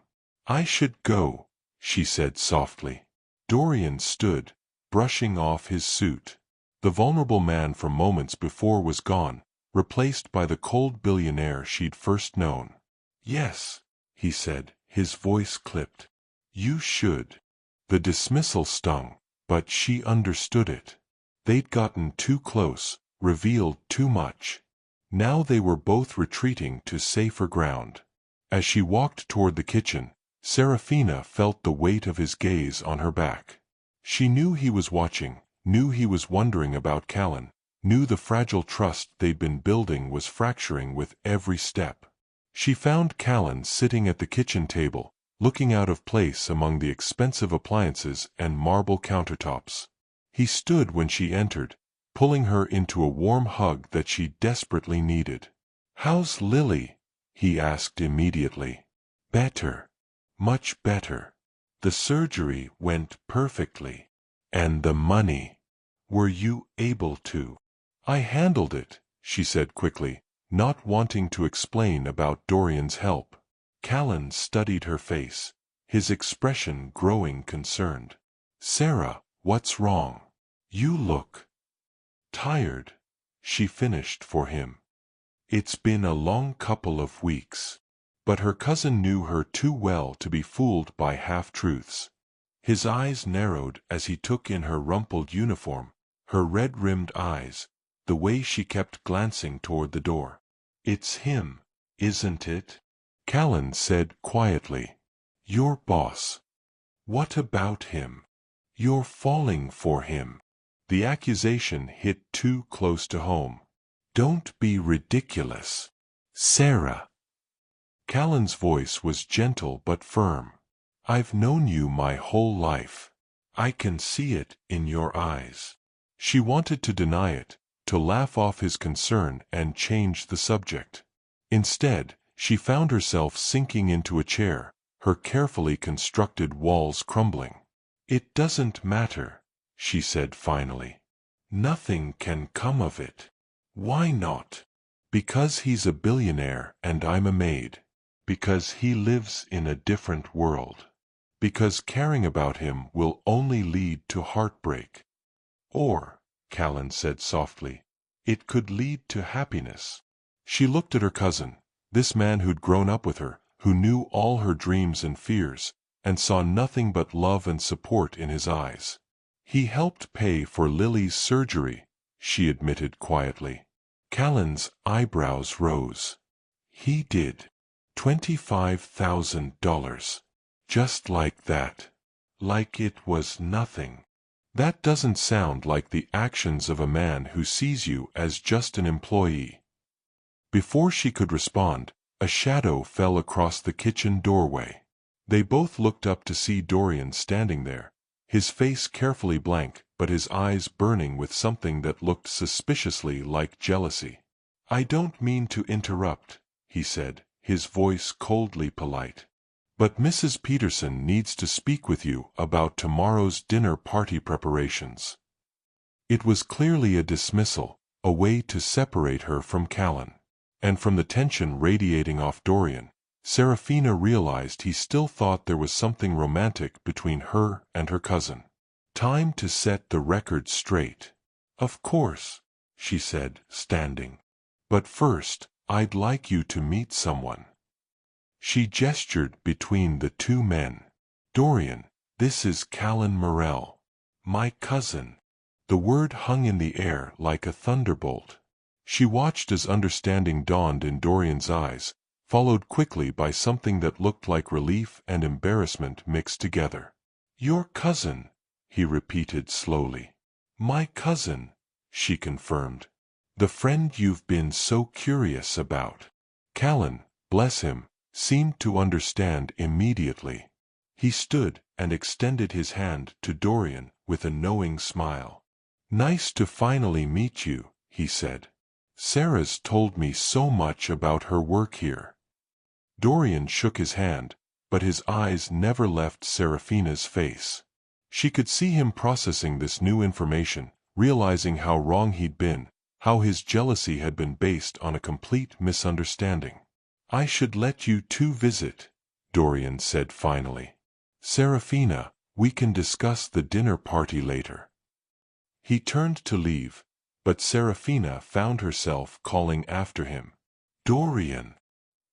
I should go, she said softly. Dorian stood, brushing off his suit. The vulnerable man from moments before was gone, replaced by the cold billionaire she'd first known. Yes, he said, his voice clipped. You should. The dismissal stung, but she understood it. They'd gotten too close, revealed too much. Now they were both retreating to safer ground. As she walked toward the kitchen, Serafina felt the weight of his gaze on her back. She knew he was watching, knew he was wondering about Callan, knew the fragile trust they'd been building was fracturing with every step. She found Callan sitting at the kitchen table, looking out of place among the expensive appliances and marble countertops. He stood when she entered, pulling her into a warm hug that she desperately needed. How's Lily? He asked immediately. Better. Much better. The surgery went perfectly. And the money. Were you able to? I handled it, she said quickly, not wanting to explain about Dorian's help. Callan studied her face, his expression growing concerned. Sarah, what's wrong? You look tired, she finished for him. It's been a long couple of weeks. But her cousin knew her too well to be fooled by half-truths. His eyes narrowed as he took in her rumpled uniform, her red-rimmed eyes, the way she kept glancing toward the door. It's him, isn't it? Callan said quietly. Your boss. What about him? You're falling for him. The accusation hit too close to home. Don't be ridiculous. Sarah. Callan's voice was gentle but firm. I've known you my whole life. I can see it in your eyes. She wanted to deny it, to laugh off his concern and change the subject. Instead, she found herself sinking into a chair, her carefully constructed walls crumbling. "It doesn't matter," she said finally. "Nothing can come of it." "Why not?" "Because he's a billionaire and I'm a maid. Because he lives in a different world. Because caring about him will only lead to heartbreak." "Or," Callan said softly, "it could lead to happiness." She looked at her cousin, this man who'd grown up with her, who knew all her dreams and fears, and saw nothing but love and support in his eyes. "He helped pay for Lily's surgery," she admitted quietly. Callan's eyebrows rose. "He did. $25,000. Just like that. Like it was nothing. That doesn't sound like the actions of a man who sees you as just an employee." Before she could respond, a shadow fell across the kitchen doorway. They both looked up to see Dorian standing there, his face carefully blank but his eyes burning with something that looked suspiciously like jealousy. "I don't mean to interrupt," he said, his voice coldly polite. "But Mrs. Peterson needs to speak with you about tomorrow's dinner party preparations." It was clearly a dismissal, a way to separate her from Callan. And from the tension radiating off Dorian, Serafina realized he still thought there was something romantic between her and her cousin. "Time to set the record straight." "Of course," she said, standing. "But first, I'd like you to meet someone." She gestured between the two men. "Dorian, this is Callan Morell. My cousin." The word hung in the air like a thunderbolt. She watched as understanding dawned in Dorian's eyes, followed quickly by something that looked like relief and embarrassment mixed together. "Your cousin," he repeated slowly. "My cousin," she confirmed. "The friend you've been so curious about." Callan, bless him, seemed to understand immediately. He stood and extended his hand to Dorian with a knowing smile. "Nice to finally meet you," he said. "Sarah's told me so much about her work here." Dorian shook his hand, but his eyes never left Serafina's face. She could see him processing this new information, realizing how wrong he'd been, how his jealousy had been based on a complete misunderstanding. "I should let you two visit," Dorian said finally. "Serafina, we can discuss the dinner party later." He turned to leave, but Serafina found herself calling after him. "Dorian!"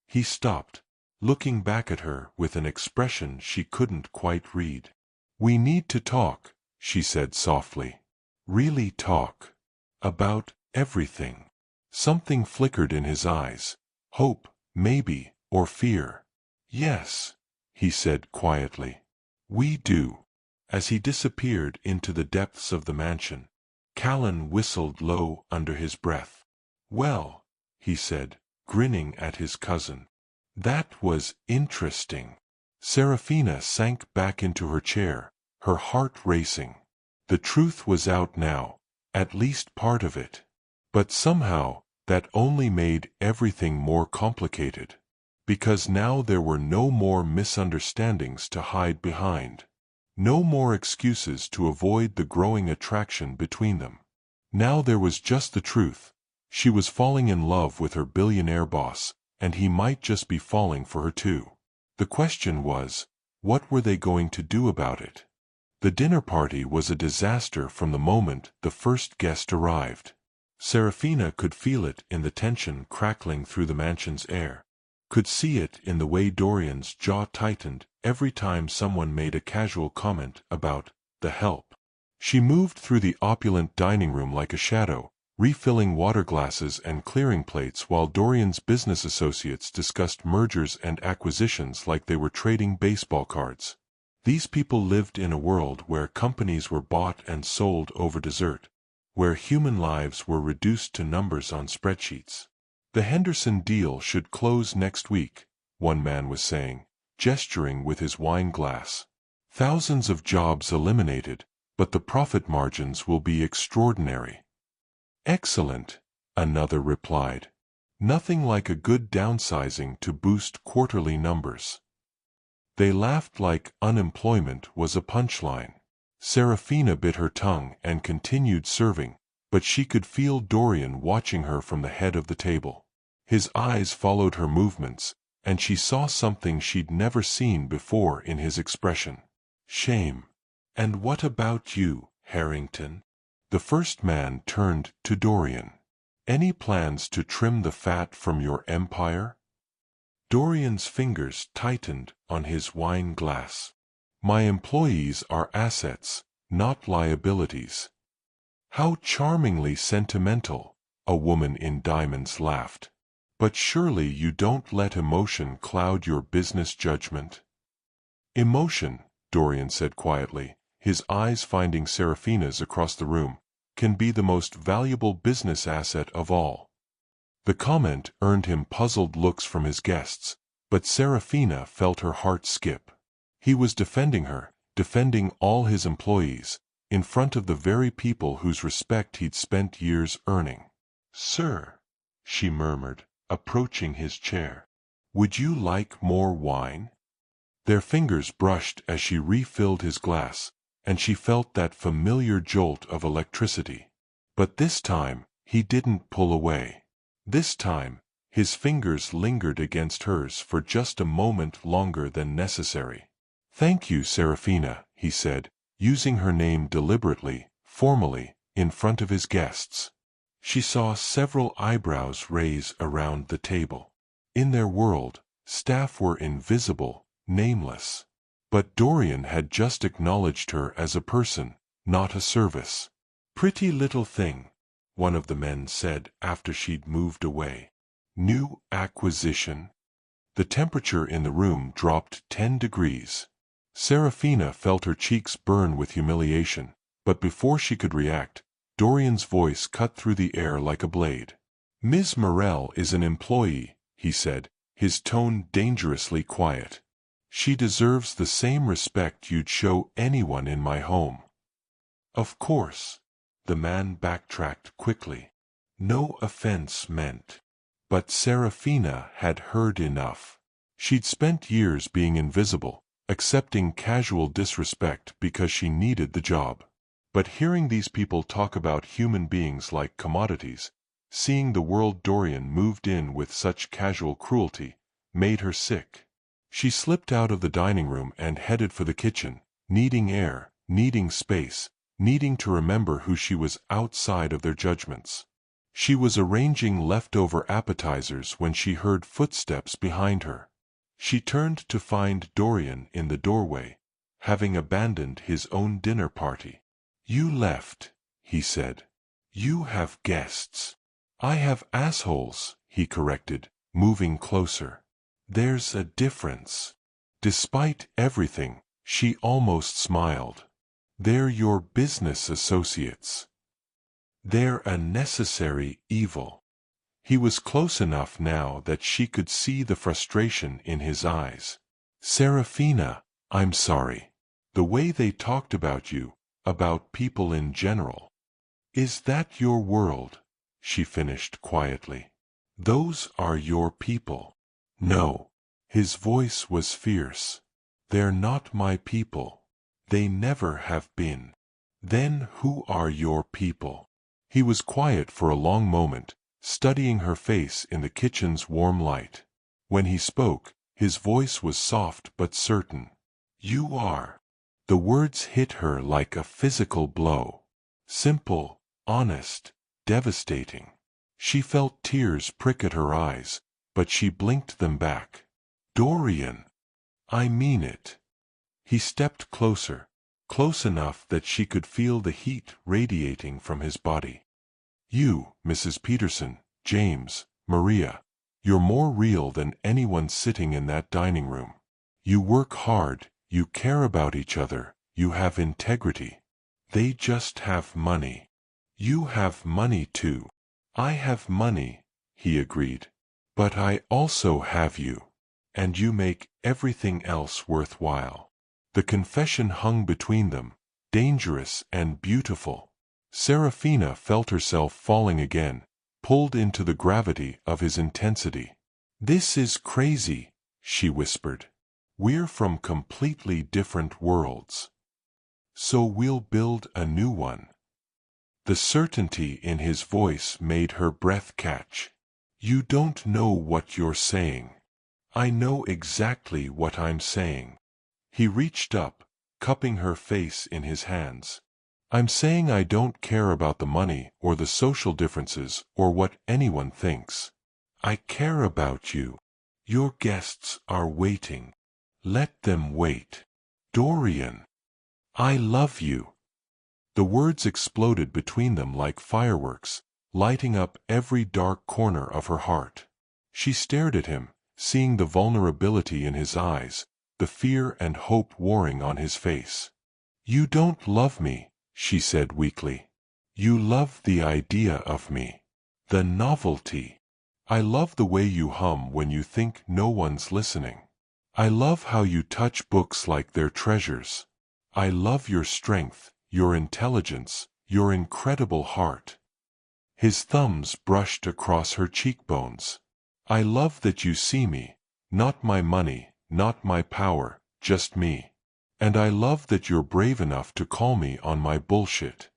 He stopped, looking back at her with an expression she couldn't quite read. "We need to talk," she said softly. "Really talk. About everything." Something flickered in his eyes. Hope, maybe, or fear. "Yes," he said quietly. "We do." As he disappeared into the depths of the mansion, Callan whistled low under his breath. "Well," he said, grinning at his cousin. "That was interesting." Serafina sank back into her chair, her heart racing. The truth was out now, at least part of it. But somehow, that only made everything more complicated. Because now there were no more misunderstandings to hide behind. No more excuses to avoid the growing attraction between them. Now there was just the truth. She was falling in love with her billionaire boss, and he might just be falling for her too. The question was, what were they going to do about it? The dinner party was a disaster from the moment the first guest arrived. Serafina could feel it in the tension crackling through the mansion's air. Could see it in the way Dorian's jaw tightened every time someone made a casual comment about the help. She moved through the opulent dining room like a shadow, refilling water glasses and clearing plates while Dorian's business associates discussed mergers and acquisitions like they were trading baseball cards. These people lived in a world where companies were bought and sold over dessert, where human lives were reduced to numbers on spreadsheets. "The Henderson deal should close next week," one man was saying, gesturing with his wine glass. "Thousands of jobs eliminated, but the profit margins will be extraordinary." Excellent, another replied. Nothing like a good downsizing to boost quarterly numbers. They laughed like unemployment was a punchline. Serafina bit her tongue and continued serving, but she could feel Dorian watching her from the head of the table. His eyes followed her movements, and she saw something she'd never seen before in his expression. Shame. And what about you, Harrington? The first man turned to Dorian. Any plans to trim the fat from your empire? Dorian's fingers tightened on his wine glass. My employees are assets, not liabilities. How charmingly sentimental, a woman in diamonds laughed. But surely you don't let emotion cloud your business judgment? Emotion, Dorian said quietly, his eyes finding Serafina's across the room, can be the most valuable business asset of all. The comment earned him puzzled looks from his guests, but Serafina felt her heart skip. He was defending her, defending all his employees, in front of the very people whose respect he'd spent years earning. Sir, she murmured, approaching his chair. Would you like more wine? Their fingers brushed as she refilled his glass, and she felt that familiar jolt of electricity. But this time, he didn't pull away. This time, his fingers lingered against hers for just a moment longer than necessary. Thank you, Serafina, he said, using her name deliberately, formally, in front of his guests. She saw several eyebrows raise around the table. In their world, staff were invisible, nameless. But Dorian had just acknowledged her as a person, not a service. Pretty little thing, one of the men said after she'd moved away. New acquisition? The temperature in the room dropped 10 degrees. Serafina felt her cheeks burn with humiliation, but before she could react, Dorian's voice cut through the air like a blade. Ms. Morel is an employee, he said, his tone dangerously quiet. She deserves the same respect you'd show anyone in my home. Of course. The man backtracked quickly. No offense meant. But Serafina had heard enough. She'd spent years being invisible, accepting casual disrespect because she needed the job. But hearing these people talk about human beings like commodities, seeing the world Dorian moved in with such casual cruelty, made her sick. She slipped out of the dining room and headed for the kitchen, needing air, needing space, needing to remember who she was outside of their judgments. She was arranging leftover appetizers when she heard footsteps behind her. She turned to find Dorian in the doorway, having abandoned his own dinner party. You left, he said. You have guests. I have assholes, he corrected, moving closer. There's a difference. Despite everything, she almost smiled. They're your business associates. They're a necessary evil. He was close enough now that she could see the frustration in his eyes. Serafina, I'm sorry. The way they talked about you, about people in general. Is that your world? She finished quietly. Those are your people. No. His voice was fierce. They're not my people. They never have been. Then who are your people? He was quiet for a long moment, studying her face in the kitchen's warm light. When he spoke, his voice was soft but certain. You are. The words hit her like a physical blow. Simple, honest, devastating. She felt tears prick at her eyes, but she blinked them back. Dorian, I mean it. He stepped closer, close enough that she could feel the heat radiating from his body. You, Mrs. Peterson, James, Maria, you're more real than anyone sitting in that dining room. You work hard, you care about each other, you have integrity. They just have money. You have money too. I have money, he agreed. But I also have you. And you make everything else worthwhile. The confession hung between them, dangerous and beautiful. Serafina felt herself falling again, pulled into the gravity of his intensity. "This is crazy," she whispered. "We're from completely different worlds. So we'll build a new one." The certainty in his voice made her breath catch. "You don't know what you're saying." "I know exactly what I'm saying." He reached up, cupping her face in his hands. "I'm saying I don't care about the money or the social differences or what anyone thinks. I care about you. Your guests are waiting. Let them wait. Dorian, I love you." The words exploded between them like fireworks, lighting up every dark corner of her heart. She stared at him, seeing the vulnerability in his eyes, the fear and hope warring on his face. "You don't love me," she said weakly. "You love the idea of me. The novelty. I love the way you hum when you think no one's listening. I love how you touch books like they're treasures. I love your strength, your intelligence, your incredible heart." His thumbs brushed across her cheekbones. "I love that you see me, not my money, not my power, just me. And I love that you're brave enough to call me on my bullshit."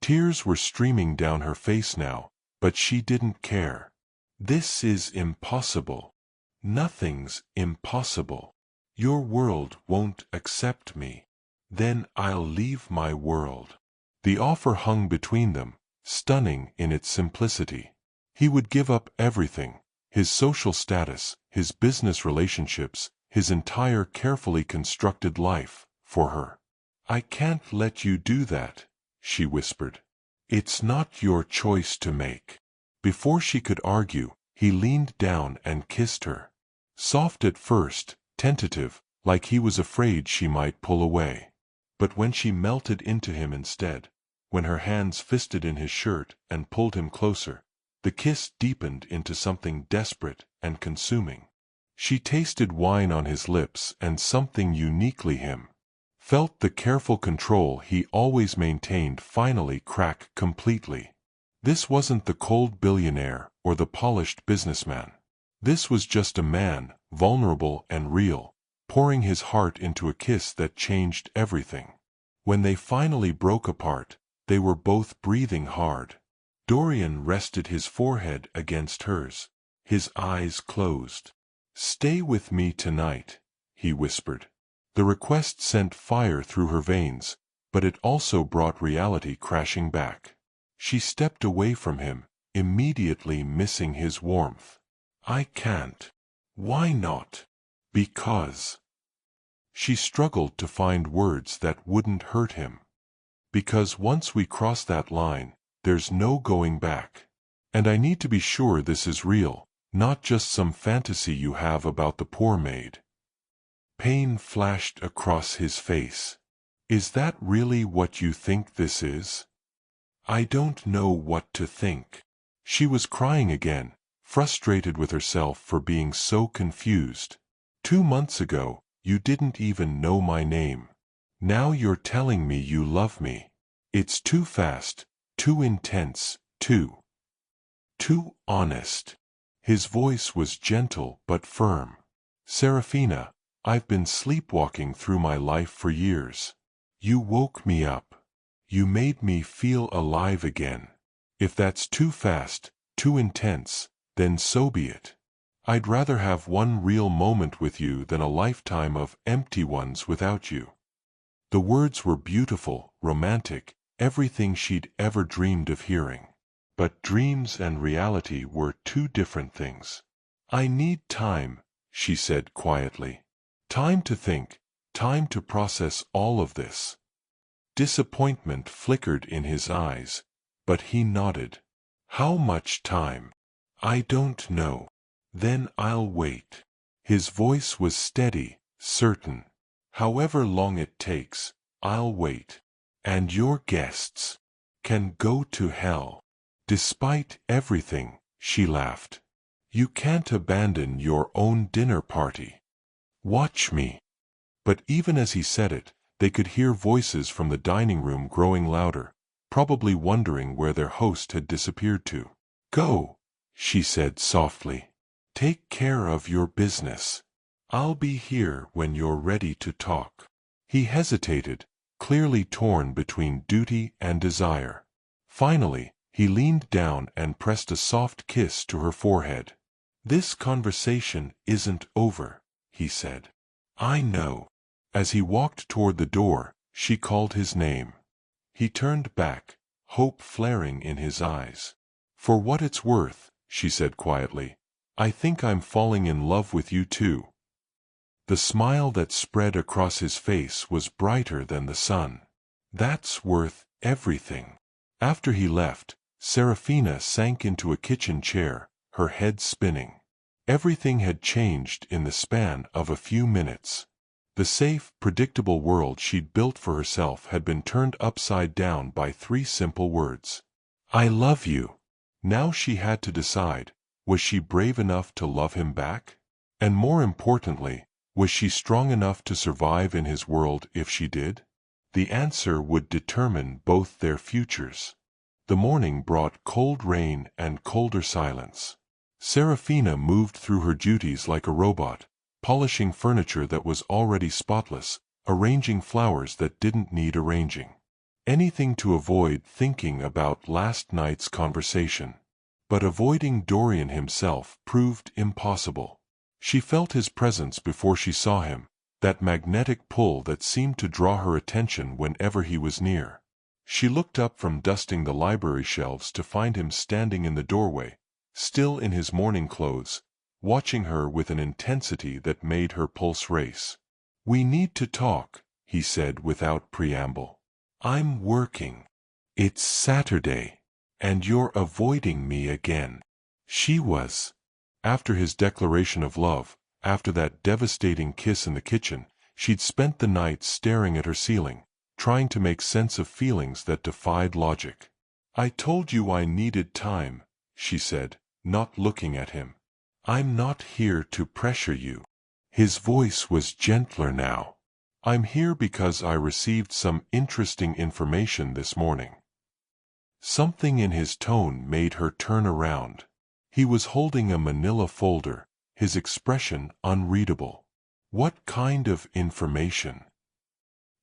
Tears were streaming down her face now, but she didn't care. "This is impossible. Nothing's impossible. Your world won't accept me. Then I'll leave my world." The offer hung between them, stunning in its simplicity. He would give up everything, his social status, his business relationships, his entire carefully constructed life, for her. "I can't let you do that," she whispered. "It's not your choice to make." Before she could argue, he leaned down and kissed her. Soft at first, tentative, like he was afraid she might pull away. But when she melted into him instead, when her hands fisted in his shirt and pulled him closer, the kiss deepened into something desperate and consuming. She tasted wine on his lips and something uniquely him. Felt the careful control he always maintained finally crack completely. This wasn't the cold billionaire or the polished businessman. This was just a man, vulnerable and real, pouring his heart into a kiss that changed everything. When they finally broke apart, they were both breathing hard. Dorian rested his forehead against hers, his eyes closed. "Stay with me tonight," he whispered. The request sent fire through her veins, but it also brought reality crashing back. She stepped away from him, immediately missing his warmth. "I can't." "Why not?" "Because." She struggled to find words that wouldn't hurt him. "Because once we cross that line, there's no going back. And I need to be sure this is real, not just some fantasy you have about the poor maid." Pain flashed across his face. "Is that really what you think this is?" "I don't know what to think." She was crying again, frustrated with herself for being so confused. "2 months ago, you didn't even know my name. Now you're telling me you love me. It's too fast, too intense, too honest." His voice was gentle but firm. "Serafina, I've been sleepwalking through my life for years. You woke me up. You made me feel alive again. If that's too fast, too intense, then so be it. I'd rather have one real moment with you than a lifetime of empty ones without you." The words were beautiful, romantic, everything she'd ever dreamed of hearing. But dreams and reality were two different things. "I need time," she said quietly. "Time to think, time to process all of this." Disappointment flickered in his eyes, but he nodded. "How much time?" "I don't know." "Then I'll wait." His voice was steady, certain. "However long it takes, I'll wait. And your guests can go to hell." "Despite everything," she laughed. "You can't abandon your own dinner party. Watch me." But even as he said it, they could hear voices from the dining room growing louder, probably wondering where their host had disappeared to. "Go," she said softly. "Take care of your business. I'll be here when you're ready to talk." He hesitated, clearly torn between duty and desire. Finally, he leaned down and pressed a soft kiss to her forehead. "This conversation isn't over," he said. "I know." As he walked toward the door, she called his name. He turned back, hope flaring in his eyes. "For what it's worth," she said quietly, "I think I'm falling in love with you too." The smile that spread across his face was brighter than the sun. "That's worth everything." After he left, Serafina sank into a kitchen chair, her head spinning. Everything had changed in the span of a few minutes. The safe, predictable world she'd built for herself had been turned upside down by 3 simple words. "I love you." Now she had to decide, was she brave enough to love him back? And more importantly, was she strong enough to survive in his world if she did? The answer would determine both their futures. The morning brought cold rain and colder silence. Serafina moved through her duties like a robot, polishing furniture that was already spotless, arranging flowers that didn't need arranging. Anything to avoid thinking about last night's conversation. But avoiding Dorian himself proved impossible. She felt his presence before she saw him, that magnetic pull that seemed to draw her attention whenever he was near. She looked up from dusting the library shelves to find him standing in the doorway, still in his morning clothes, watching her with an intensity that made her pulse race. "We need to talk," he said without preamble. "I'm working. It's Saturday, and you're avoiding me again." She was. After his declaration of love, after that devastating kiss in the kitchen, she'd spent the night staring at her ceiling, trying to make sense of feelings that defied logic. "I told you I needed time," she said, not looking at him. "I'm not here to pressure you." His voice was gentler now. "I'm here because I received some interesting information this morning." Something in his tone made her turn around. He was holding a manila folder, his expression unreadable. What kind of information?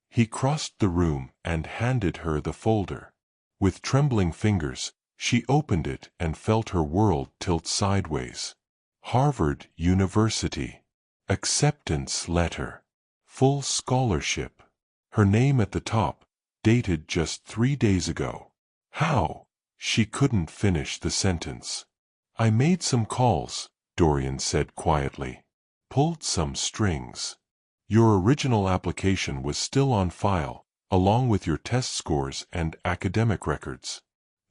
He crossed the room and handed her the folder. With trembling fingers, she opened it and felt her world tilt sideways. Harvard University. Acceptance letter. Full scholarship. Her name at the top, dated just 3 days ago. How? She couldn't finish the sentence. "I made some calls," Dorian said quietly. "Pulled some strings. Your original application was still on file, along with your test scores and academic records.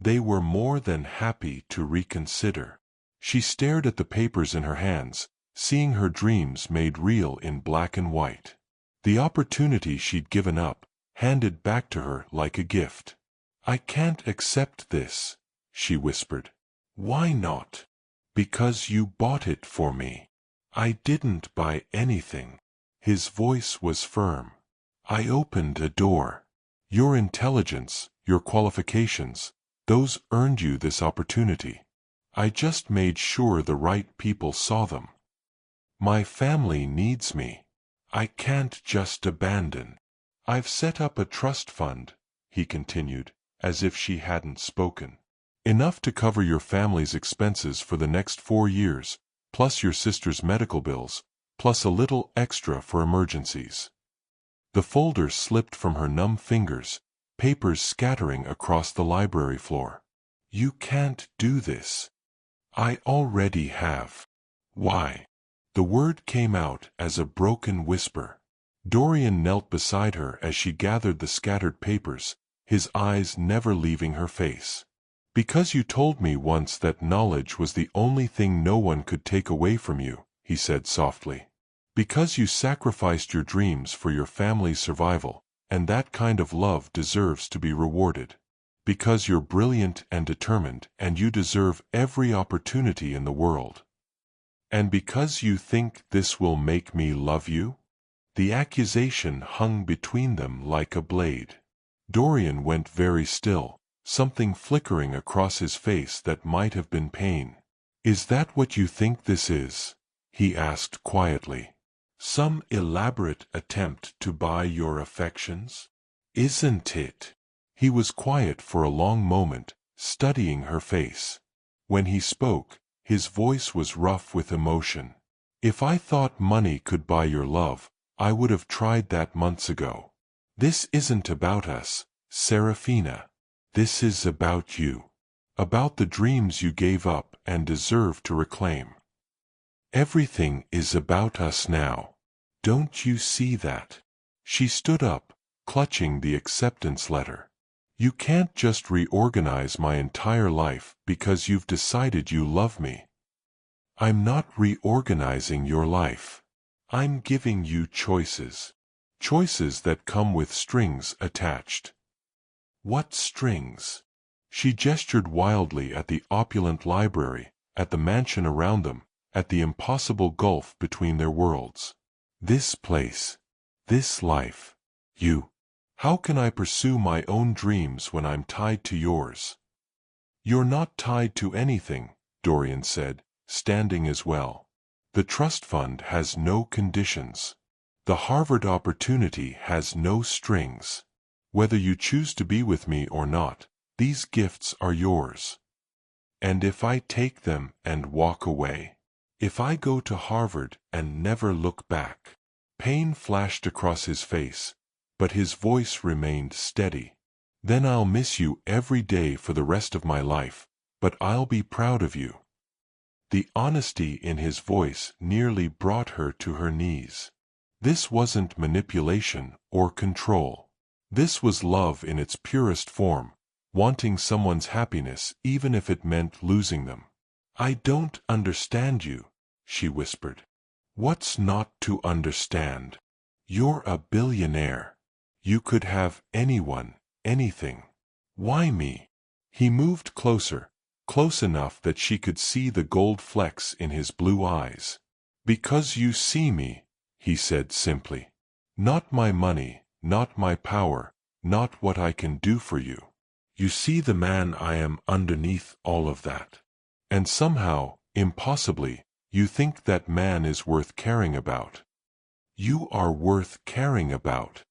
They were more than happy to reconsider." She stared at the papers in her hands, seeing her dreams made real in black and white. The opportunity she'd given up, handed back to her like a gift. "I can't accept this," she whispered. "Why not?" "Because you bought it for me." "I didn't buy anything." His voice was firm. "I opened a door. Your intelligence, your qualifications, those earned you this opportunity. I just made sure the right people saw them. My family needs me. I can't just abandon. I've set up a trust fund," he continued, as if she hadn't spoken. "Enough to cover your family's expenses for the next 4 years, plus your sister's medical bills, plus a little extra for emergencies." The folder slipped from her numb fingers, papers scattering across the library floor. "You can't do this." "I already have." "Why?" The word came out as a broken whisper. Dorian knelt beside her as she gathered the scattered papers, his eyes never leaving her face. "Because you told me once that knowledge was the only thing no one could take away from you," he said softly. "Because you sacrificed your dreams for your family's survival, and that kind of love deserves to be rewarded. Because you're brilliant and determined, and you deserve every opportunity in the world. And because you think this will make me love you?" The accusation hung between them like a blade. Dorian went very still, something flickering across his face that might have been pain. "Is that what you think this is?" he asked quietly. "Some elaborate attempt to buy your affections? Isn't it?" He was quiet for a long moment, studying her face. When he spoke, his voice was rough with emotion. "If I thought money could buy your love, I would have tried that months ago. This isn't about us, Serafina. This is about you. About the dreams you gave up and deserve to reclaim. Everything is about us now. Don't you see that?" She stood up, clutching the acceptance letter. "You can't just reorganize my entire life because you've decided you love me." "I'm not reorganizing your life. I'm giving you choices. Choices that come with strings attached." "What strings?" She gestured wildly at the opulent library, at the mansion around them, at the impossible gulf between their worlds. "This place. This life. You. How can I pursue my own dreams when I'm tied to yours?" "You're not tied to anything," Dorian said, standing as well. "The trust fund has no conditions. The Harvard opportunity has no strings. Whether you choose to be with me or not, these gifts are yours. And if I take them and walk away, if I go to Harvard and never look back—" Pain flashed across his face, but his voice remained steady. "Then I'll miss you every day for the rest of my life, but I'll be proud of you." The honesty in his voice nearly brought her to her knees. This wasn't manipulation or control. This was love in its purest form, wanting someone's happiness even if it meant losing them. "I don't understand you," she whispered. "What's not to understand? You're a billionaire. You could have anyone, anything. Why me?" He moved closer, close enough that she could see the gold flecks in his blue eyes. "Because you see me," he said simply. "Not my money, not my power, not what I can do for you. You see the man I am underneath all of that. And somehow, impossibly, you think that man is worth caring about. You are worth caring about.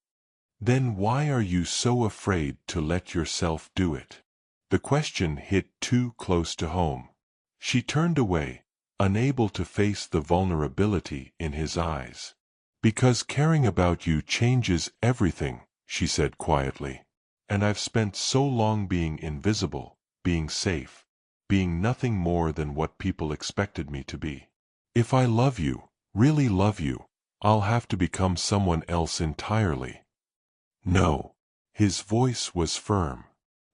Then why are you so afraid to let yourself do it?" The question hit too close to home. She turned away, unable to face the vulnerability in his eyes. "Because caring about you changes everything," she said quietly. "And I've spent so long being invisible, being safe, being nothing more than what people expected me to be. If I love you, really love you, I'll have to become someone else entirely." "No." His voice was firm.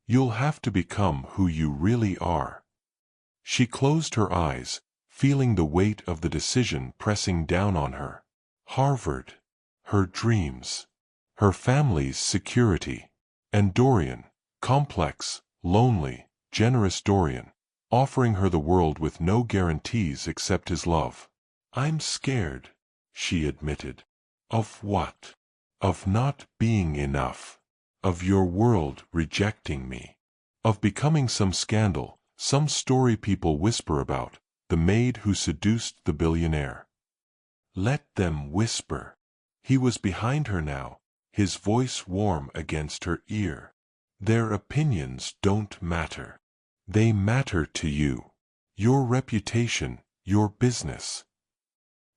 "You'll have to become who you really are." She closed her eyes, feeling the weight of the decision pressing down on her. Harvard. Her dreams. Her family's security. And Dorian, complex, lonely, generous Dorian, offering her the world with no guarantees except his love. "I'm scared," she admitted. "Of what?" "Of not being enough. Of your world rejecting me. Of becoming some scandal, some story people whisper about, the maid who seduced the billionaire." "Let them whisper." He was behind her now, his voice warm against her ear. "Their opinions don't matter. They matter to you. Your reputation, your business.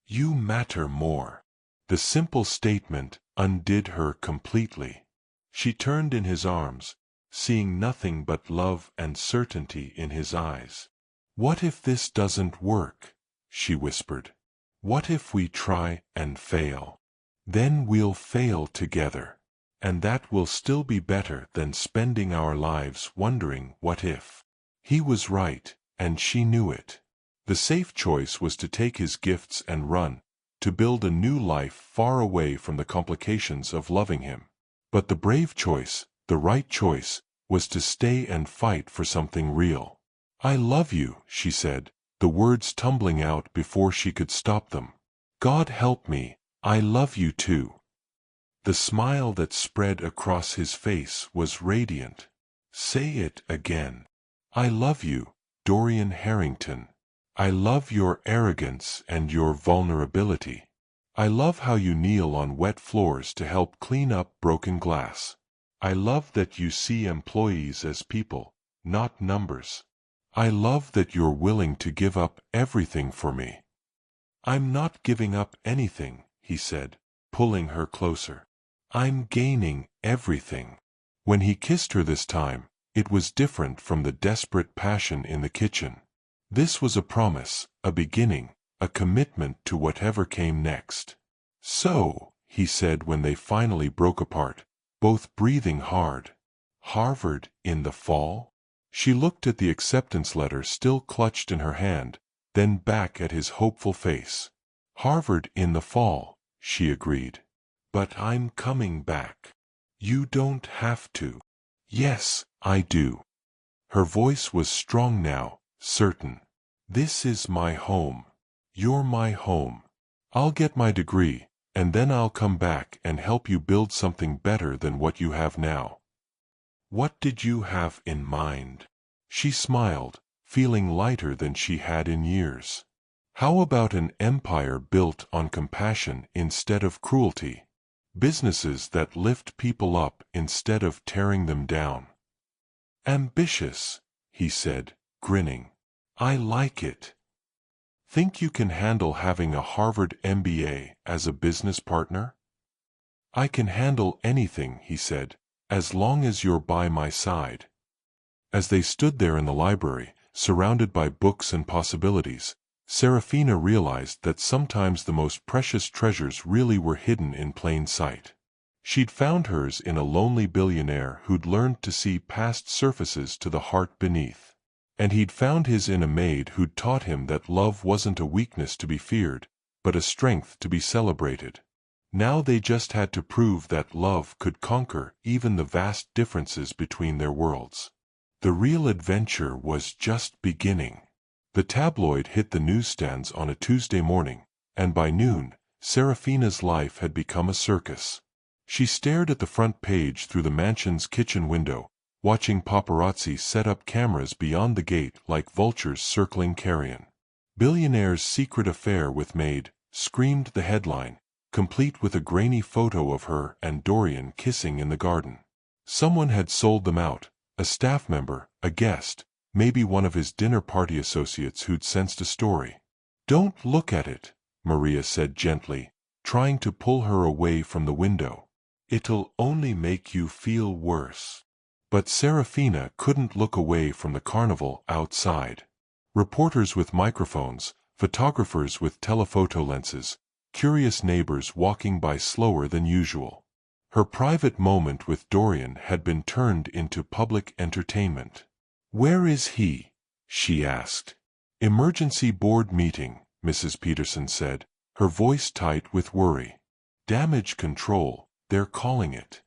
You matter more." The simple statement undid her completely. She turned in his arms, seeing nothing but love and certainty in his eyes. "What if this doesn't work?" she whispered. "What if we try and fail? Then we'll fail together. And that will still be better than spending our lives wondering what if." He was right, and she knew it. The safe choice was to take his gifts and run, to build a new life far away from the complications of loving him. But the brave choice, the right choice, was to stay and fight for something real. "I love you," she said, the words tumbling out before she could stop them. "God help me, I love you too." The smile that spread across his face was radiant. Say it again. I love you, Dorian Harrington. I love your arrogance and your vulnerability. I love how you kneel on wet floors to help clean up broken glass. I love that you see employees as people, not numbers. I love that you're willing to give up everything for me. I'm not giving up anything, he said, pulling her closer. I'm gaining everything. When he kissed her this time, it was different from the desperate passion in the kitchen. This was a promise, a beginning, a commitment to whatever came next. So, he said when they finally broke apart, both breathing hard. Harvard in the fall? She looked at the acceptance letter still clutched in her hand, then back at his hopeful face. Harvard in the fall, she agreed. But I'm coming back. You don't have to. Yes, I do. Her voice was strong now, certain. This is my home. You're my home. I'll get my degree, and then I'll come back and help you build something better than what you have now. What did you have in mind? She smiled, feeling lighter than she had in years. How about an empire built on compassion instead of cruelty? Businesses that lift people up instead of tearing them down. Ambitious, he said, grinning. I like it. Think you can handle having a Harvard MBA as a business partner? I can handle anything, he said, as long as you're by my side. As they stood there in the library, surrounded by books and possibilities, Serafina realized that sometimes the most precious treasures really were hidden in plain sight. She'd found hers in a lonely billionaire who'd learned to see past surfaces to the heart beneath. And he'd found his in a maid who'd taught him that love wasn't a weakness to be feared, but a strength to be celebrated. Now they just had to prove that love could conquer even the vast differences between their worlds. The real adventure was just beginning. The tabloid hit the newsstands on a Tuesday morning, and by noon, Serafina's life had become a circus. She stared at the front page through the mansion's kitchen window, watching paparazzi set up cameras beyond the gate like vultures circling carrion. Billionaire's secret affair with MAID, screamed the headline, complete with a grainy photo of her and Dorian kissing in the garden. Someone had sold them out, a staff member, a guest, maybe one of his dinner party associates who'd sensed a story. Don't look at it, Maria said gently, trying to pull her away from the window. It'll only make you feel worse. But Serafina couldn't look away from the carnival outside. Reporters with microphones, photographers with telephoto lenses, curious neighbors walking by slower than usual. Her private moment with Dorian had been turned into public entertainment. Where is he? She asked. Emergency board meeting, Mrs. Peterson said, her voice tight with worry. Damage control, they're calling it.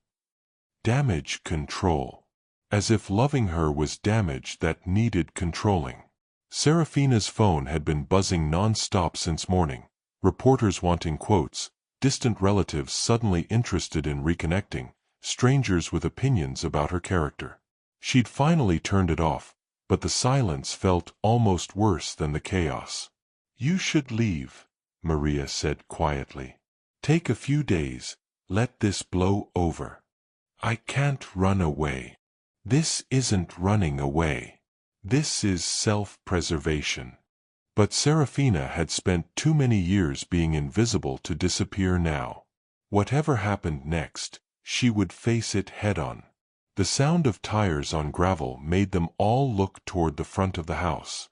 Damage control. As if loving her was damage that needed controlling. Serafina's phone had been buzzing non-stop since morning, reporters wanting quotes, distant relatives suddenly interested in reconnecting, strangers with opinions about her character. She'd finally turned it off, but the silence felt almost worse than the chaos. You should leave, Maria said quietly. Take a few days, let this blow over. I can't run away. This isn't running away. This is self-preservation. But Serafina had spent too many years being invisible to disappear now. Whatever happened next, she would face it head-on. The sound of tires on gravel made them all look toward the front of the house.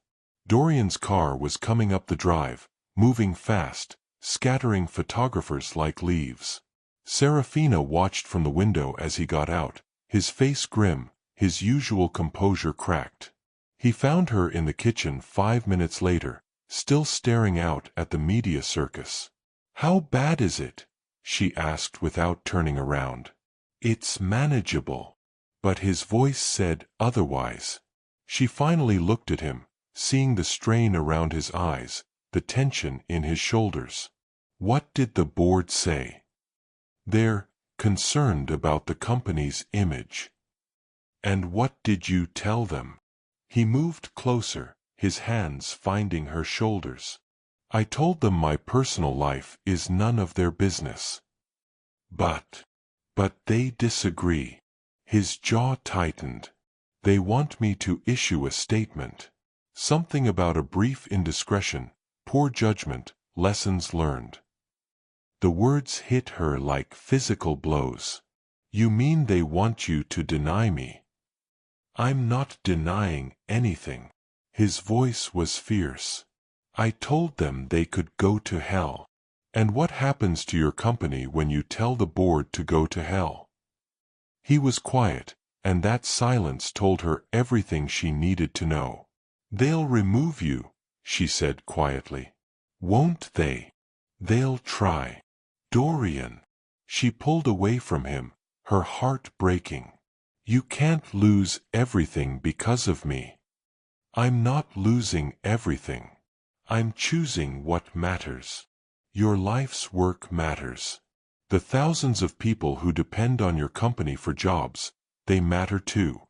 Dorian's car was coming up the drive, moving fast, scattering photographers like leaves. Serafina watched from the window as he got out, his face grim, his usual composure cracked. He found her in the kitchen 5 minutes later, still staring out at the media circus. How bad is it? She asked without turning around. It's manageable. But his voice said otherwise. She finally looked at him, seeing the strain around his eyes, the tension in his shoulders. What did the board say? They're concerned about the company's image. And what did you tell them? He moved closer, his hands finding her shoulders. I told them my personal life is none of their business. But they disagree. His jaw tightened. They want me to issue a statement. Something about a brief indiscretion, poor judgment, lessons learned. The words hit her like physical blows. You mean they want you to deny me? I'm not denying anything. His voice was fierce. I told them they could go to hell. And what happens to your company when you tell the board to go to hell? He was quiet, and that silence told her everything she needed to know. They'll remove you, she said quietly. Won't they? They'll try. Dorian. She pulled away from him, her heart breaking. You can't lose everything because of me. I'm not losing everything. I'm choosing what matters. Your life's work matters. The thousands of people who depend on your company for jobs, they matter too.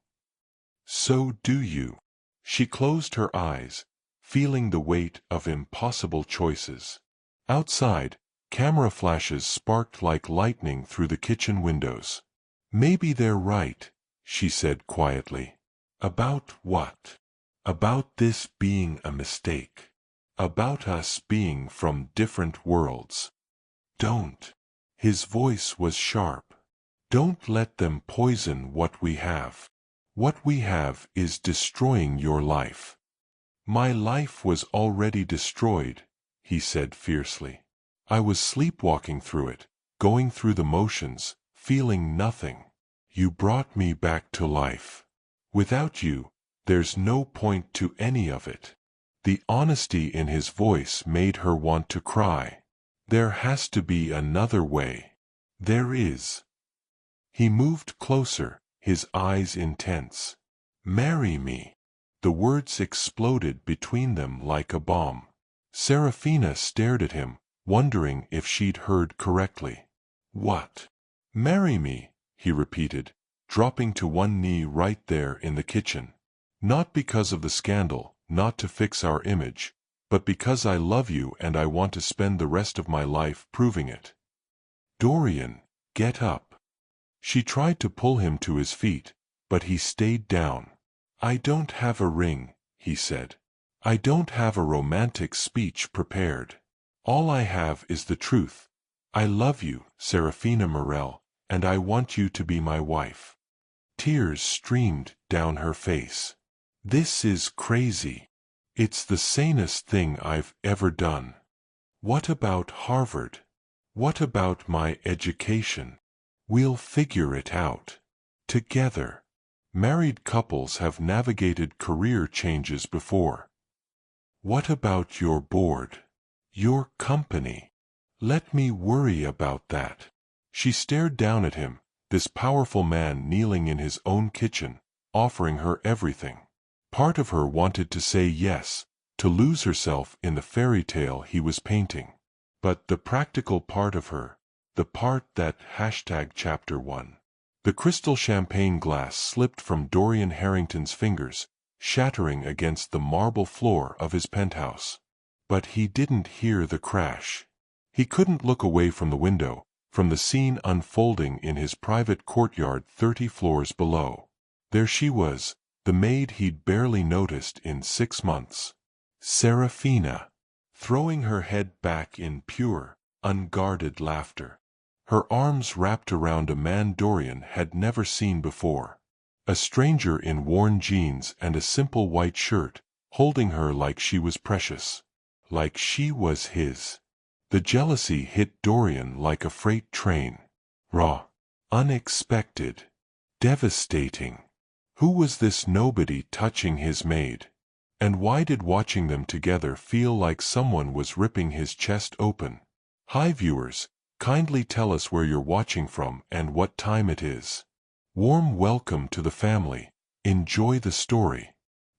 So do you. She closed her eyes, feeling the weight of impossible choices. Outside, camera flashes sparked like lightning through the kitchen windows. Maybe they're right, she said quietly. About what? About this being a mistake. About us being from different worlds. Don't. His voice was sharp. Don't let them poison what we have. What we have is destroying your life. My life was already destroyed, he said fiercely. I was sleepwalking through it, going through the motions, feeling nothing. You brought me back to life. Without you, there's no point to any of it. The honesty in his voice made her want to cry. There has to be another way. There is. He moved closer, his eyes intense. Marry me. The words exploded between them like a bomb. Serafina stared at him, wondering if she'd heard correctly. What? Marry me, he repeated, dropping to one knee right there in the kitchen. Not because of the scandal, not to fix our image, but because I love you and I want to spend the rest of my life proving it. Dorian, get up. She tried to pull him to his feet, but he stayed down. I don't have a ring, he said. I don't have a romantic speech prepared. All I have is the truth. I love you, Serafina Morel, and I want you to be my wife. Tears streamed down her face. This is crazy. It's the sanest thing I've ever done. What about Harvard? What about my education? We'll figure it out. Together. Married couples have navigated career changes before. What about your board? Your company? Let me worry about that. She stared down at him, this powerful man kneeling in his own kitchen, offering her everything. Part of her wanted to say yes, to lose herself in the fairy tale he was painting. But the practical part of her, the part that #chapter 1. The crystal champagne glass slipped from Dorian Harrington's fingers, shattering against the marble floor of his penthouse. But he didn't hear the crash. He couldn't look away from the window, from the scene unfolding in his private courtyard 30 floors below. There she was, the maid he'd barely noticed in 6 months. Serafina, throwing her head back in pure, unguarded laughter. Her arms wrapped around a man Dorian had never seen before. A stranger in worn jeans and a simple white shirt, holding her like she was precious. Like she was his. The jealousy hit Dorian like a freight train. Raw. Unexpected. Devastating. Who was this nobody touching his maid? And why did watching them together feel like someone was ripping his chest open? Hi viewers, kindly tell us where you're watching from and what time it is. Warm welcome to the family. Enjoy the story.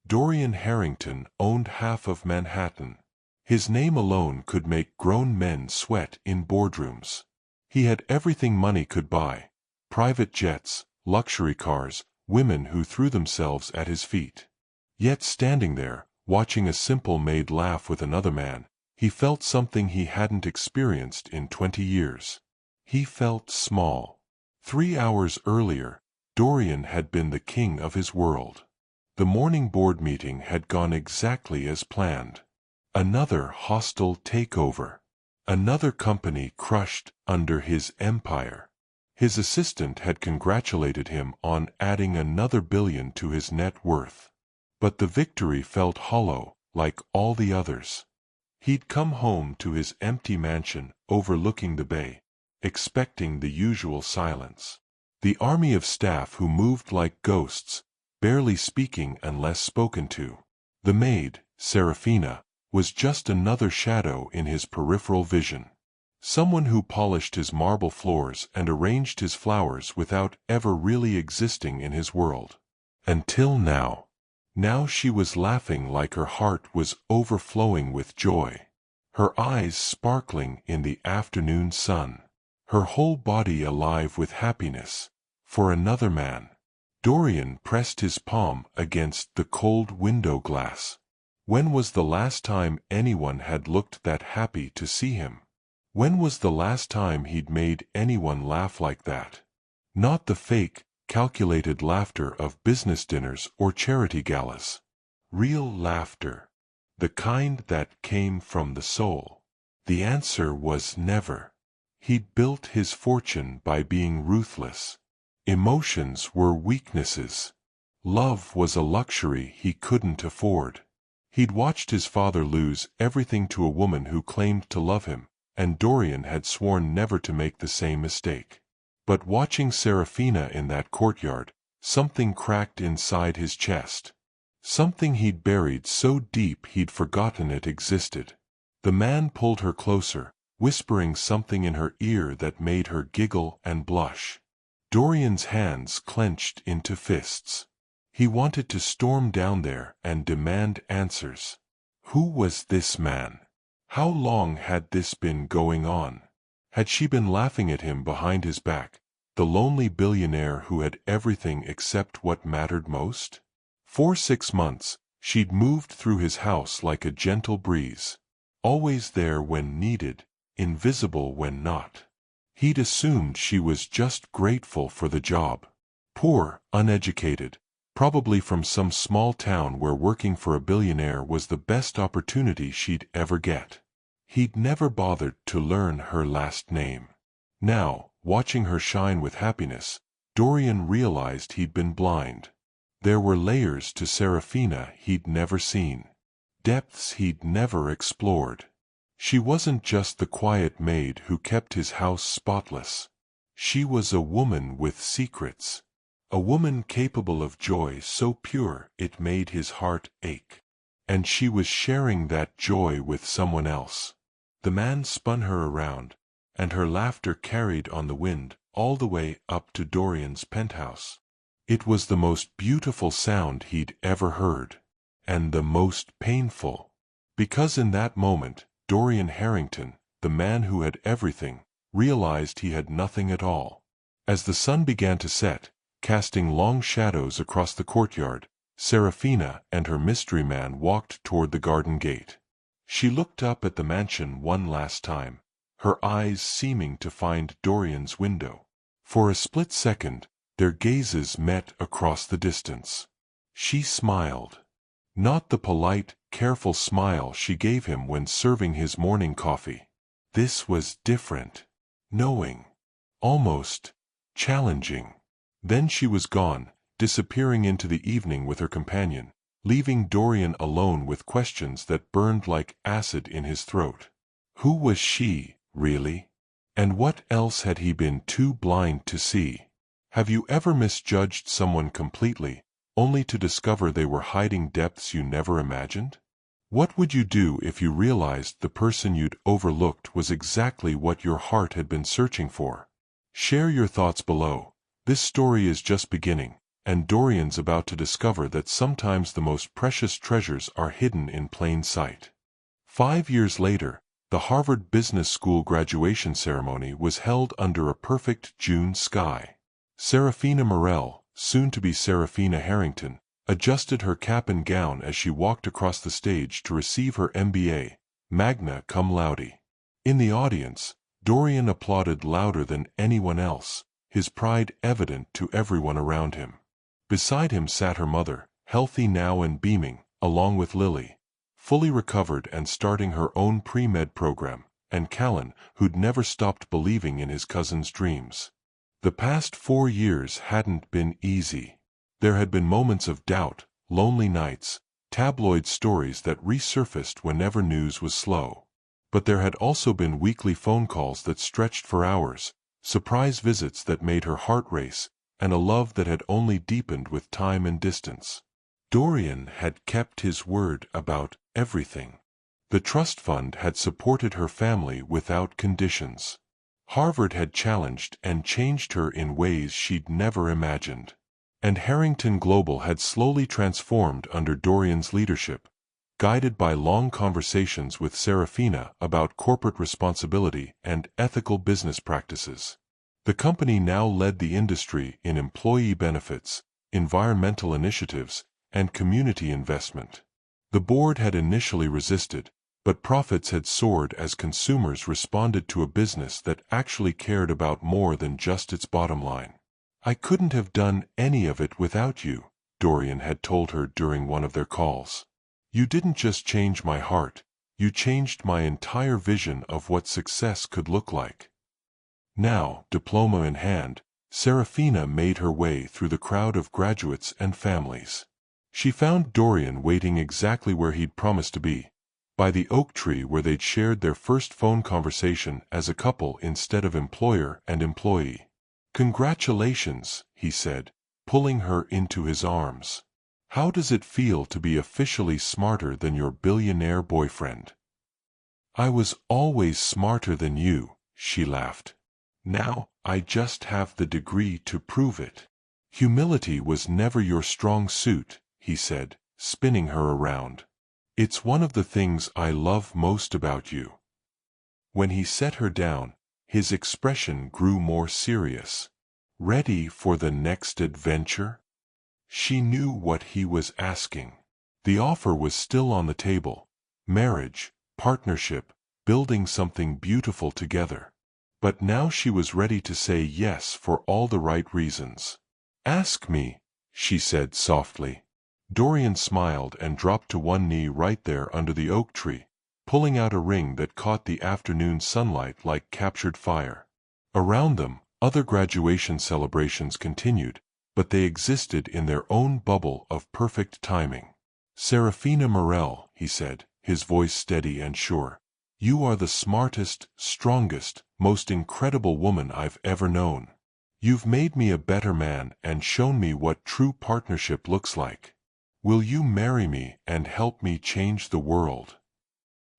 Dorian Harrington owned half of Manhattan. His name alone could make grown men sweat in boardrooms. He had everything money could buy: private jets, luxury cars, women who threw themselves at his feet. Yet standing there, watching a simple maid laugh with another man, he felt something he hadn't experienced in 20 years. He felt small. 3 hours earlier, Dorian had been the king of his world. The morning board meeting had gone exactly as planned. Another hostile takeover. Another company crushed under his empire. His assistant had congratulated him on adding another billion to his net worth. But the victory felt hollow, like all the others. He'd come home to his empty mansion overlooking the bay, expecting the usual silence. The army of staff who moved like ghosts, barely speaking unless spoken to. The maid, Serafina, was just another shadow in his peripheral vision. Someone who polished his marble floors and arranged his flowers without ever really existing in his world. Until now. Now she was laughing like her heart was overflowing with joy. Her eyes sparkling in the afternoon sun. Her whole body alive with happiness. For another man. Dorian pressed his palm against the cold window glass. When was the last time anyone had looked that happy to see him? When was the last time he'd made anyone laugh like that? Not the fake, calculated laughter of business dinners or charity galas. Real laughter. The kind that came from the soul. The answer was never. He'd built his fortune by being ruthless. Emotions were weaknesses. Love was a luxury he couldn't afford. He'd watched his father lose everything to a woman who claimed to love him, and Dorian had sworn never to make the same mistake. But watching Serafina in that courtyard, something cracked inside his chest. Something he'd buried so deep he'd forgotten it existed. The man pulled her closer, whispering something in her ear that made her giggle and blush. Dorian's hands clenched into fists. He wanted to storm down there and demand answers. Who was this man? How long had this been going on? Had she been laughing at him behind his back, the lonely billionaire who had everything except what mattered most? For 6 months, she'd moved through his house like a gentle breeze. Always there when needed, invisible when not. He'd assumed she was just grateful for the job. Poor, uneducated, probably from some small town where working for a billionaire was the best opportunity she'd ever get. He'd never bothered to learn her last name. Now, watching her shine with happiness, Dorian realized he'd been blind. There were layers to Serafina he'd never seen. Depths he'd never explored. She wasn't just the quiet maid who kept his house spotless. She was a woman with secrets. A woman capable of joy so pure it made his heart ache. And she was sharing that joy with someone else. The man spun her around, and her laughter carried on the wind all the way up to Dorian's penthouse. It was the most beautiful sound he'd ever heard. And the most painful. Because in that moment, Dorian Harrington, the man who had everything, realized he had nothing at all. As the sun began to set, casting long shadows across the courtyard, Serafina and her mystery man walked toward the garden gate. She looked up at the mansion one last time, her eyes seeming to find Dorian's window. For a split second, their gazes met across the distance. She smiled. Not the polite, careful smile she gave him when serving his morning coffee. This was different. Knowing. Almost challenging. Then she was gone, disappearing into the evening with her companion, leaving Dorian alone with questions that burned like acid in his throat. Who was she, really? And what else had he been too blind to see? Have you ever misjudged someone completely, only to discover they were hiding depths you never imagined? What would you do if you realized the person you'd overlooked was exactly what your heart had been searching for? Share your thoughts below. This story is just beginning, and Dorian's about to discover that sometimes the most precious treasures are hidden in plain sight. 5 years later, the Harvard Business School graduation ceremony was held under a perfect June sky. Serafina Morel, soon to be Serafina Harrington, adjusted her cap and gown as she walked across the stage to receive her MBA, magna cum laude. In the audience, Dorian applauded louder than anyone else, his pride evident to everyone around him. Beside him sat her mother, healthy now and beaming, along with Lily, fully recovered and starting her own pre-med program, and Callan, who'd never stopped believing in his cousin's dreams. The past 4 years hadn't been easy. There had been moments of doubt, lonely nights, tabloid stories that resurfaced whenever news was slow. But there had also been weekly phone calls that stretched for hours, surprise visits that made her heart race, and a love that had only deepened with time and distance. Dorian had kept his word about everything. The trust fund had supported her family without conditions. Harvard had challenged and changed her in ways she'd never imagined. And Harrington Global had slowly transformed under Dorian's leadership, guided by long conversations with Serafina about corporate responsibility and ethical business practices. The company now led the industry in employee benefits, environmental initiatives, and community investment. The board had initially resisted, but profits had soared as consumers responded to a business that actually cared about more than just its bottom line. "I couldn't have done any of it without you," Dorian had told her during one of their calls. "You didn't just change my heart, you changed my entire vision of what success could look like." Now, diploma in hand, Serafina made her way through the crowd of graduates and families. She found Dorian waiting exactly where he'd promised to be, by the oak tree where they'd shared their first phone conversation as a couple instead of employer and employee. "Congratulations," he said, pulling her into his arms. "How does it feel to be officially smarter than your billionaire boyfriend?" "I was always smarter than you," she laughed. "Now, I just have the degree to prove it." "Humility was never your strong suit," he said, spinning her around. "It's one of the things I love most about you." When he set her down, his expression grew more serious. "Ready for the next adventure?" She knew what he was asking. The offer was still on the table: marriage, partnership, building something beautiful together. But now she was ready to say yes for all the right reasons. "Ask me," she said softly. Dorian smiled and dropped to one knee right there under the oak tree, pulling out a ring that caught the afternoon sunlight like captured fire. Around them, other graduation celebrations continued, but they existed in their own bubble of perfect timing. "Serafina Morel," he said, his voice steady and sure, "you are the smartest, strongest, most incredible woman I've ever known. You've made me a better man and shown me what true partnership looks like. Will you marry me and help me change the world?"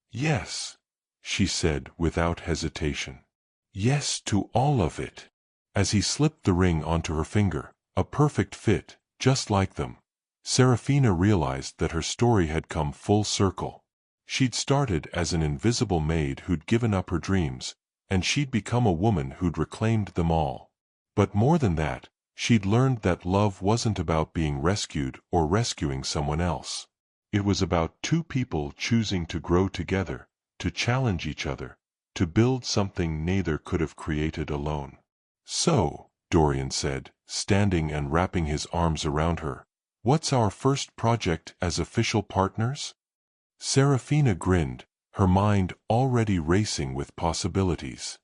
"Yes," she said without hesitation. "Yes to all of it." As he slipped the ring onto her finger, a perfect fit, just like them, Serafina realized that her story had come full circle. She'd started as an invisible maid who'd given up her dreams, and she'd become a woman who'd reclaimed them all. But more than that, she'd learned that love wasn't about being rescued or rescuing someone else. It was about two people choosing to grow together, to challenge each other, to build something neither could have created alone. "So," Dorian said, standing and wrapping his arms around her, "what's our first project as official partners?" Serafina grinned, her mind already racing with possibilities.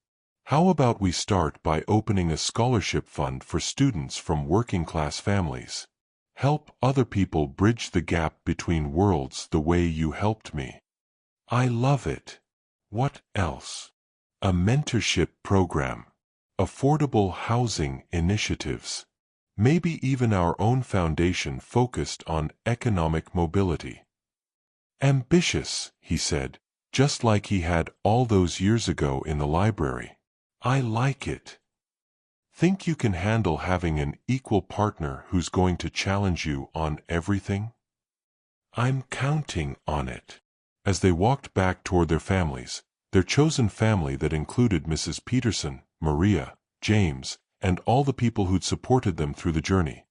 "How about we start by opening a scholarship fund for students from working-class families? Help other people bridge the gap between worlds the way you helped me." "I love it. What else?" "A mentorship program. Affordable housing initiatives. Maybe even our own foundation focused on economic mobility." "Ambitious," he said, just like he had all those years ago in the library. "I like it. Think you can handle having an equal partner who's going to challenge you on everything?" "I'm counting on it." As they walked back toward their families, their chosen family that included Mrs. Peterson, Maria, James, and all the people who'd supported them through the journey,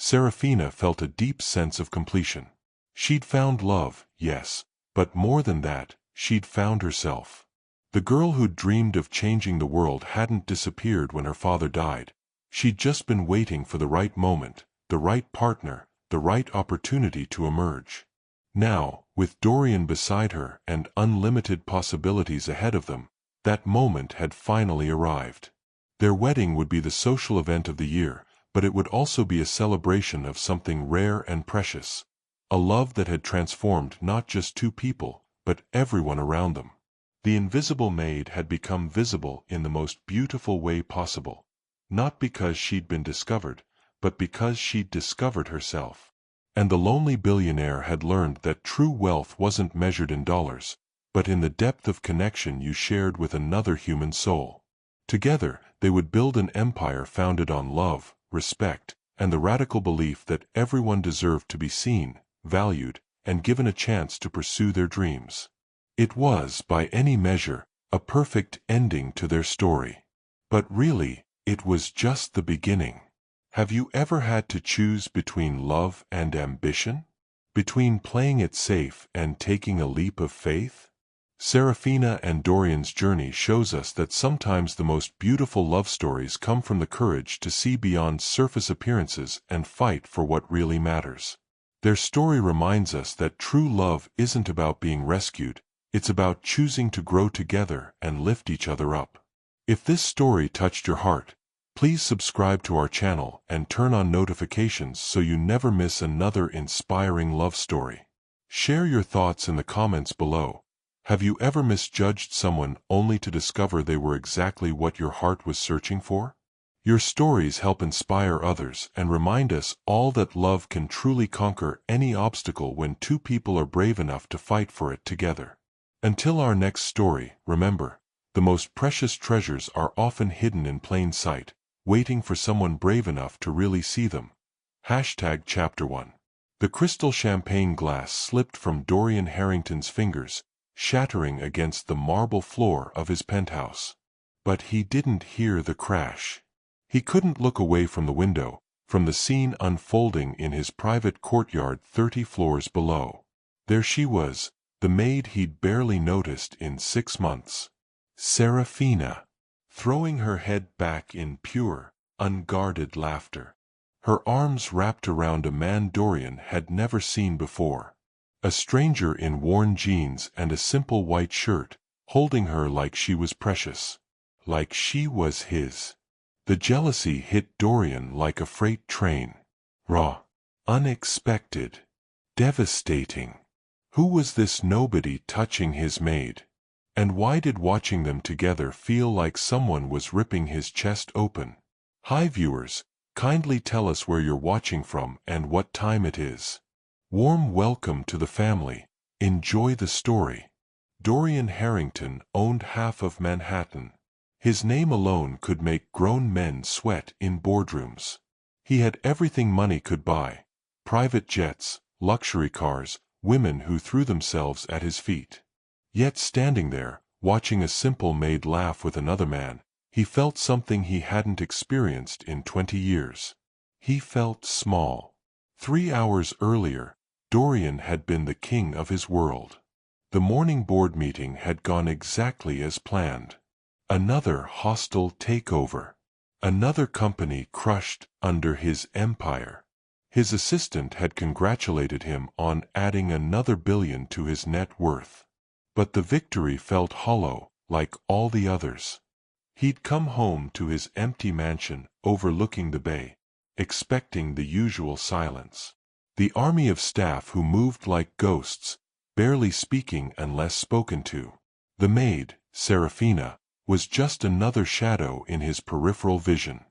Serafina felt a deep sense of completion. She'd found love, yes, but more than that, she'd found herself. The girl who'd dreamed of changing the world hadn't disappeared when her father died. She'd just been waiting for the right moment, the right partner, the right opportunity to emerge. Now, with Dorian beside her and unlimited possibilities ahead of them, that moment had finally arrived. Their wedding would be the social event of the year, but it would also be a celebration of something rare and precious. A love that had transformed not just two people, but everyone around them. The invisible maid had become visible in the most beautiful way possible. Not because she'd been discovered, but because she'd discovered herself. And the lonely billionaire had learned that true wealth wasn't measured in dollars, but in the depth of connection you shared with another human soul. Together, they would build an empire founded on love, respect, and the radical belief that everyone deserved to be seen, valued, and given a chance to pursue their dreams. It was, by any measure, a perfect ending to their story. But really, it was just the beginning. Have you ever had to choose between love and ambition? Between playing it safe and taking a leap of faith? Serafina and Dorian's journey shows us that sometimes the most beautiful love stories come from the courage to see beyond surface appearances and fight for what really matters. Their story reminds us that true love isn't about being rescued, it's about choosing to grow together and lift each other up. If this story touched your heart, please subscribe to our channel and turn on notifications so you never miss another inspiring love story. Share your thoughts in the comments below. Have you ever misjudged someone only to discover they were exactly what your heart was searching for? Your stories help inspire others and remind us all that love can truly conquer any obstacle when two people are brave enough to fight for it together. Until our next story, remember, the most precious treasures are often hidden in plain sight, waiting for someone brave enough to really see them. Chapter 1. The crystal champagne glass slipped from Dorian Harrington's fingers, shattering against the marble floor of his penthouse. But he didn't hear the crash. He couldn't look away from the window, from the scene unfolding in his private courtyard 30 floors below. There she was, the maid he'd barely noticed in 6 months. Serafina, throwing her head back in pure, unguarded laughter. Her arms wrapped around a man Dorian had never seen before. A stranger in worn jeans and a simple white shirt, holding her like she was precious. Like she was his. The jealousy hit Dorian like a freight train. Raw. Unexpected. Devastating. Who was this nobody touching his maid? And why did watching them together feel like someone was ripping his chest open? Hi viewers, kindly tell us where you're watching from and what time it is. Warm welcome to the family. Enjoy the story. Dorian Harrington owned half of Manhattan. His name alone could make grown men sweat in boardrooms. He had everything money could buy: private jets, luxury cars, women who threw themselves at his feet. Yet standing there, watching a simple maid laugh with another man, he felt something he hadn't experienced in 20 years. He felt small. 3 hours earlier, Dorian had been the king of his world. The morning board meeting had gone exactly as planned. Another hostile takeover. Another company crushed under his empire. His assistant had congratulated him on adding another billion to his net worth. But the victory felt hollow, like all the others. He'd come home to his empty mansion overlooking the bay, expecting the usual silence. The army of staff who moved like ghosts, barely speaking unless spoken to. The maid, Serafina, was just another shadow in his peripheral vision.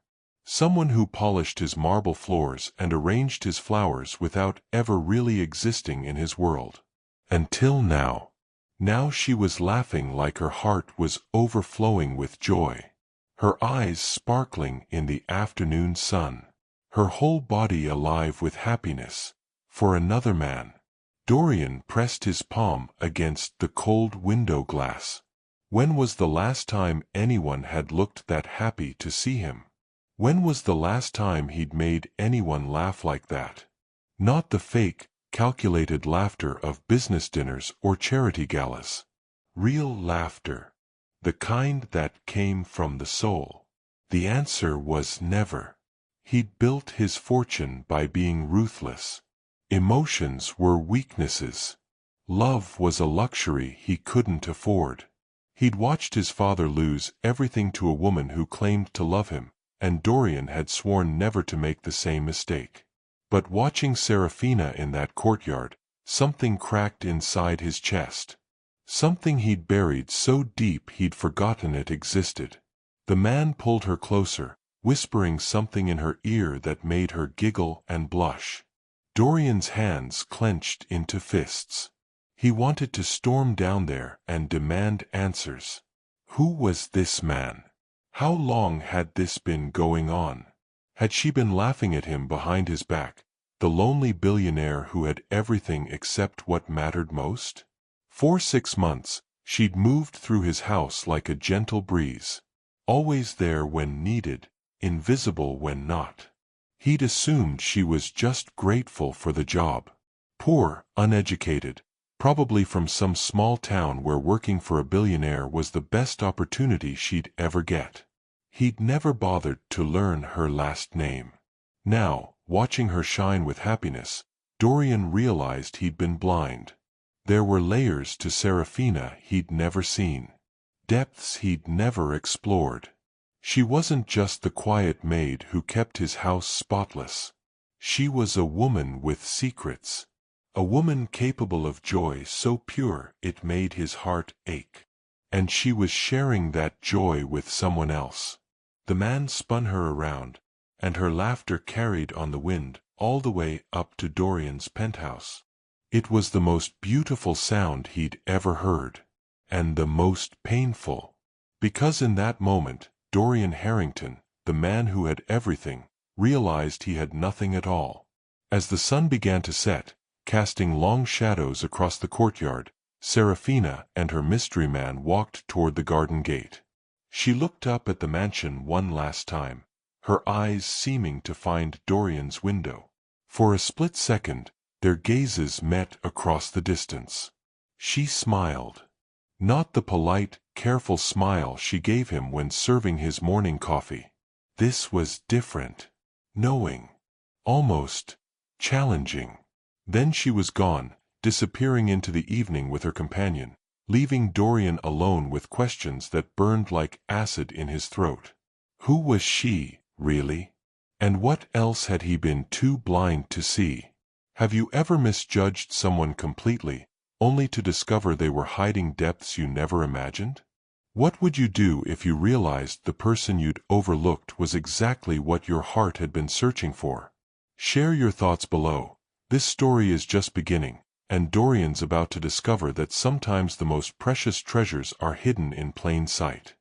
Someone who polished his marble floors and arranged his flowers without ever really existing in his world. Until now. Now she was laughing like her heart was overflowing with joy. Her eyes sparkling in the afternoon sun. Her whole body alive with happiness. For another man. Dorian pressed his palm against the cold window glass. When was the last time anyone had looked that happy to see him? When was the last time he'd made anyone laugh like that? Not the fake, calculated laughter of business dinners or charity galas. Real laughter. The kind that came from the soul. The answer was never. He'd built his fortune by being ruthless. Emotions were weaknesses. Love was a luxury he couldn't afford. He'd watched his father lose everything to a woman who claimed to love him, and Dorian had sworn never to make the same mistake. But watching Serafina in that courtyard, something cracked inside his chest. Something he'd buried so deep he'd forgotten it existed. The man pulled her closer, whispering something in her ear that made her giggle and blush. Dorian's hands clenched into fists. He wanted to storm down there and demand answers. Who was this man? How long had this been going on? Had she been laughing at him behind his back, the lonely billionaire who had everything except what mattered most? For 6 months, she'd moved through his house like a gentle breeze. Always there when needed, invisible when not. He'd assumed she was just grateful for the job. Poor, uneducated, probably from some small town where working for a billionaire was the best opportunity she'd ever get. He'd never bothered to learn her last name. Now, watching her shine with happiness, Dorian realized he'd been blind. There were layers to Serafina he'd never seen. Depths he'd never explored. She wasn't just the quiet maid who kept his house spotless. She was a woman with secrets. A woman capable of joy so pure it made his heart ache. And she was sharing that joy with someone else. The man spun her around, and her laughter carried on the wind all the way up to Dorian's penthouse. It was the most beautiful sound he'd ever heard, and the most painful. Because in that moment, Dorian Harrington, the man who had everything, realized he had nothing at all. As the sun began to set, casting long shadows across the courtyard, Serafina and her mystery man walked toward the garden gate. She looked up at the mansion one last time, her eyes seeming to find Dorian's window. For a split second, their gazes met across the distance. She smiled. Not the polite, careful smile she gave him when serving his morning coffee. This was different. Knowing. Almost challenging. Then she was gone, disappearing into the evening with her companion, leaving Dorian alone with questions that burned like acid in his throat. Who was she, really? And what else had he been too blind to see? Have you ever misjudged someone completely, only to discover they were hiding depths you never imagined? What would you do if you realized the person you'd overlooked was exactly what your heart had been searching for? Share your thoughts below. This story is just beginning, and Dorian's about to discover that sometimes the most precious treasures are hidden in plain sight.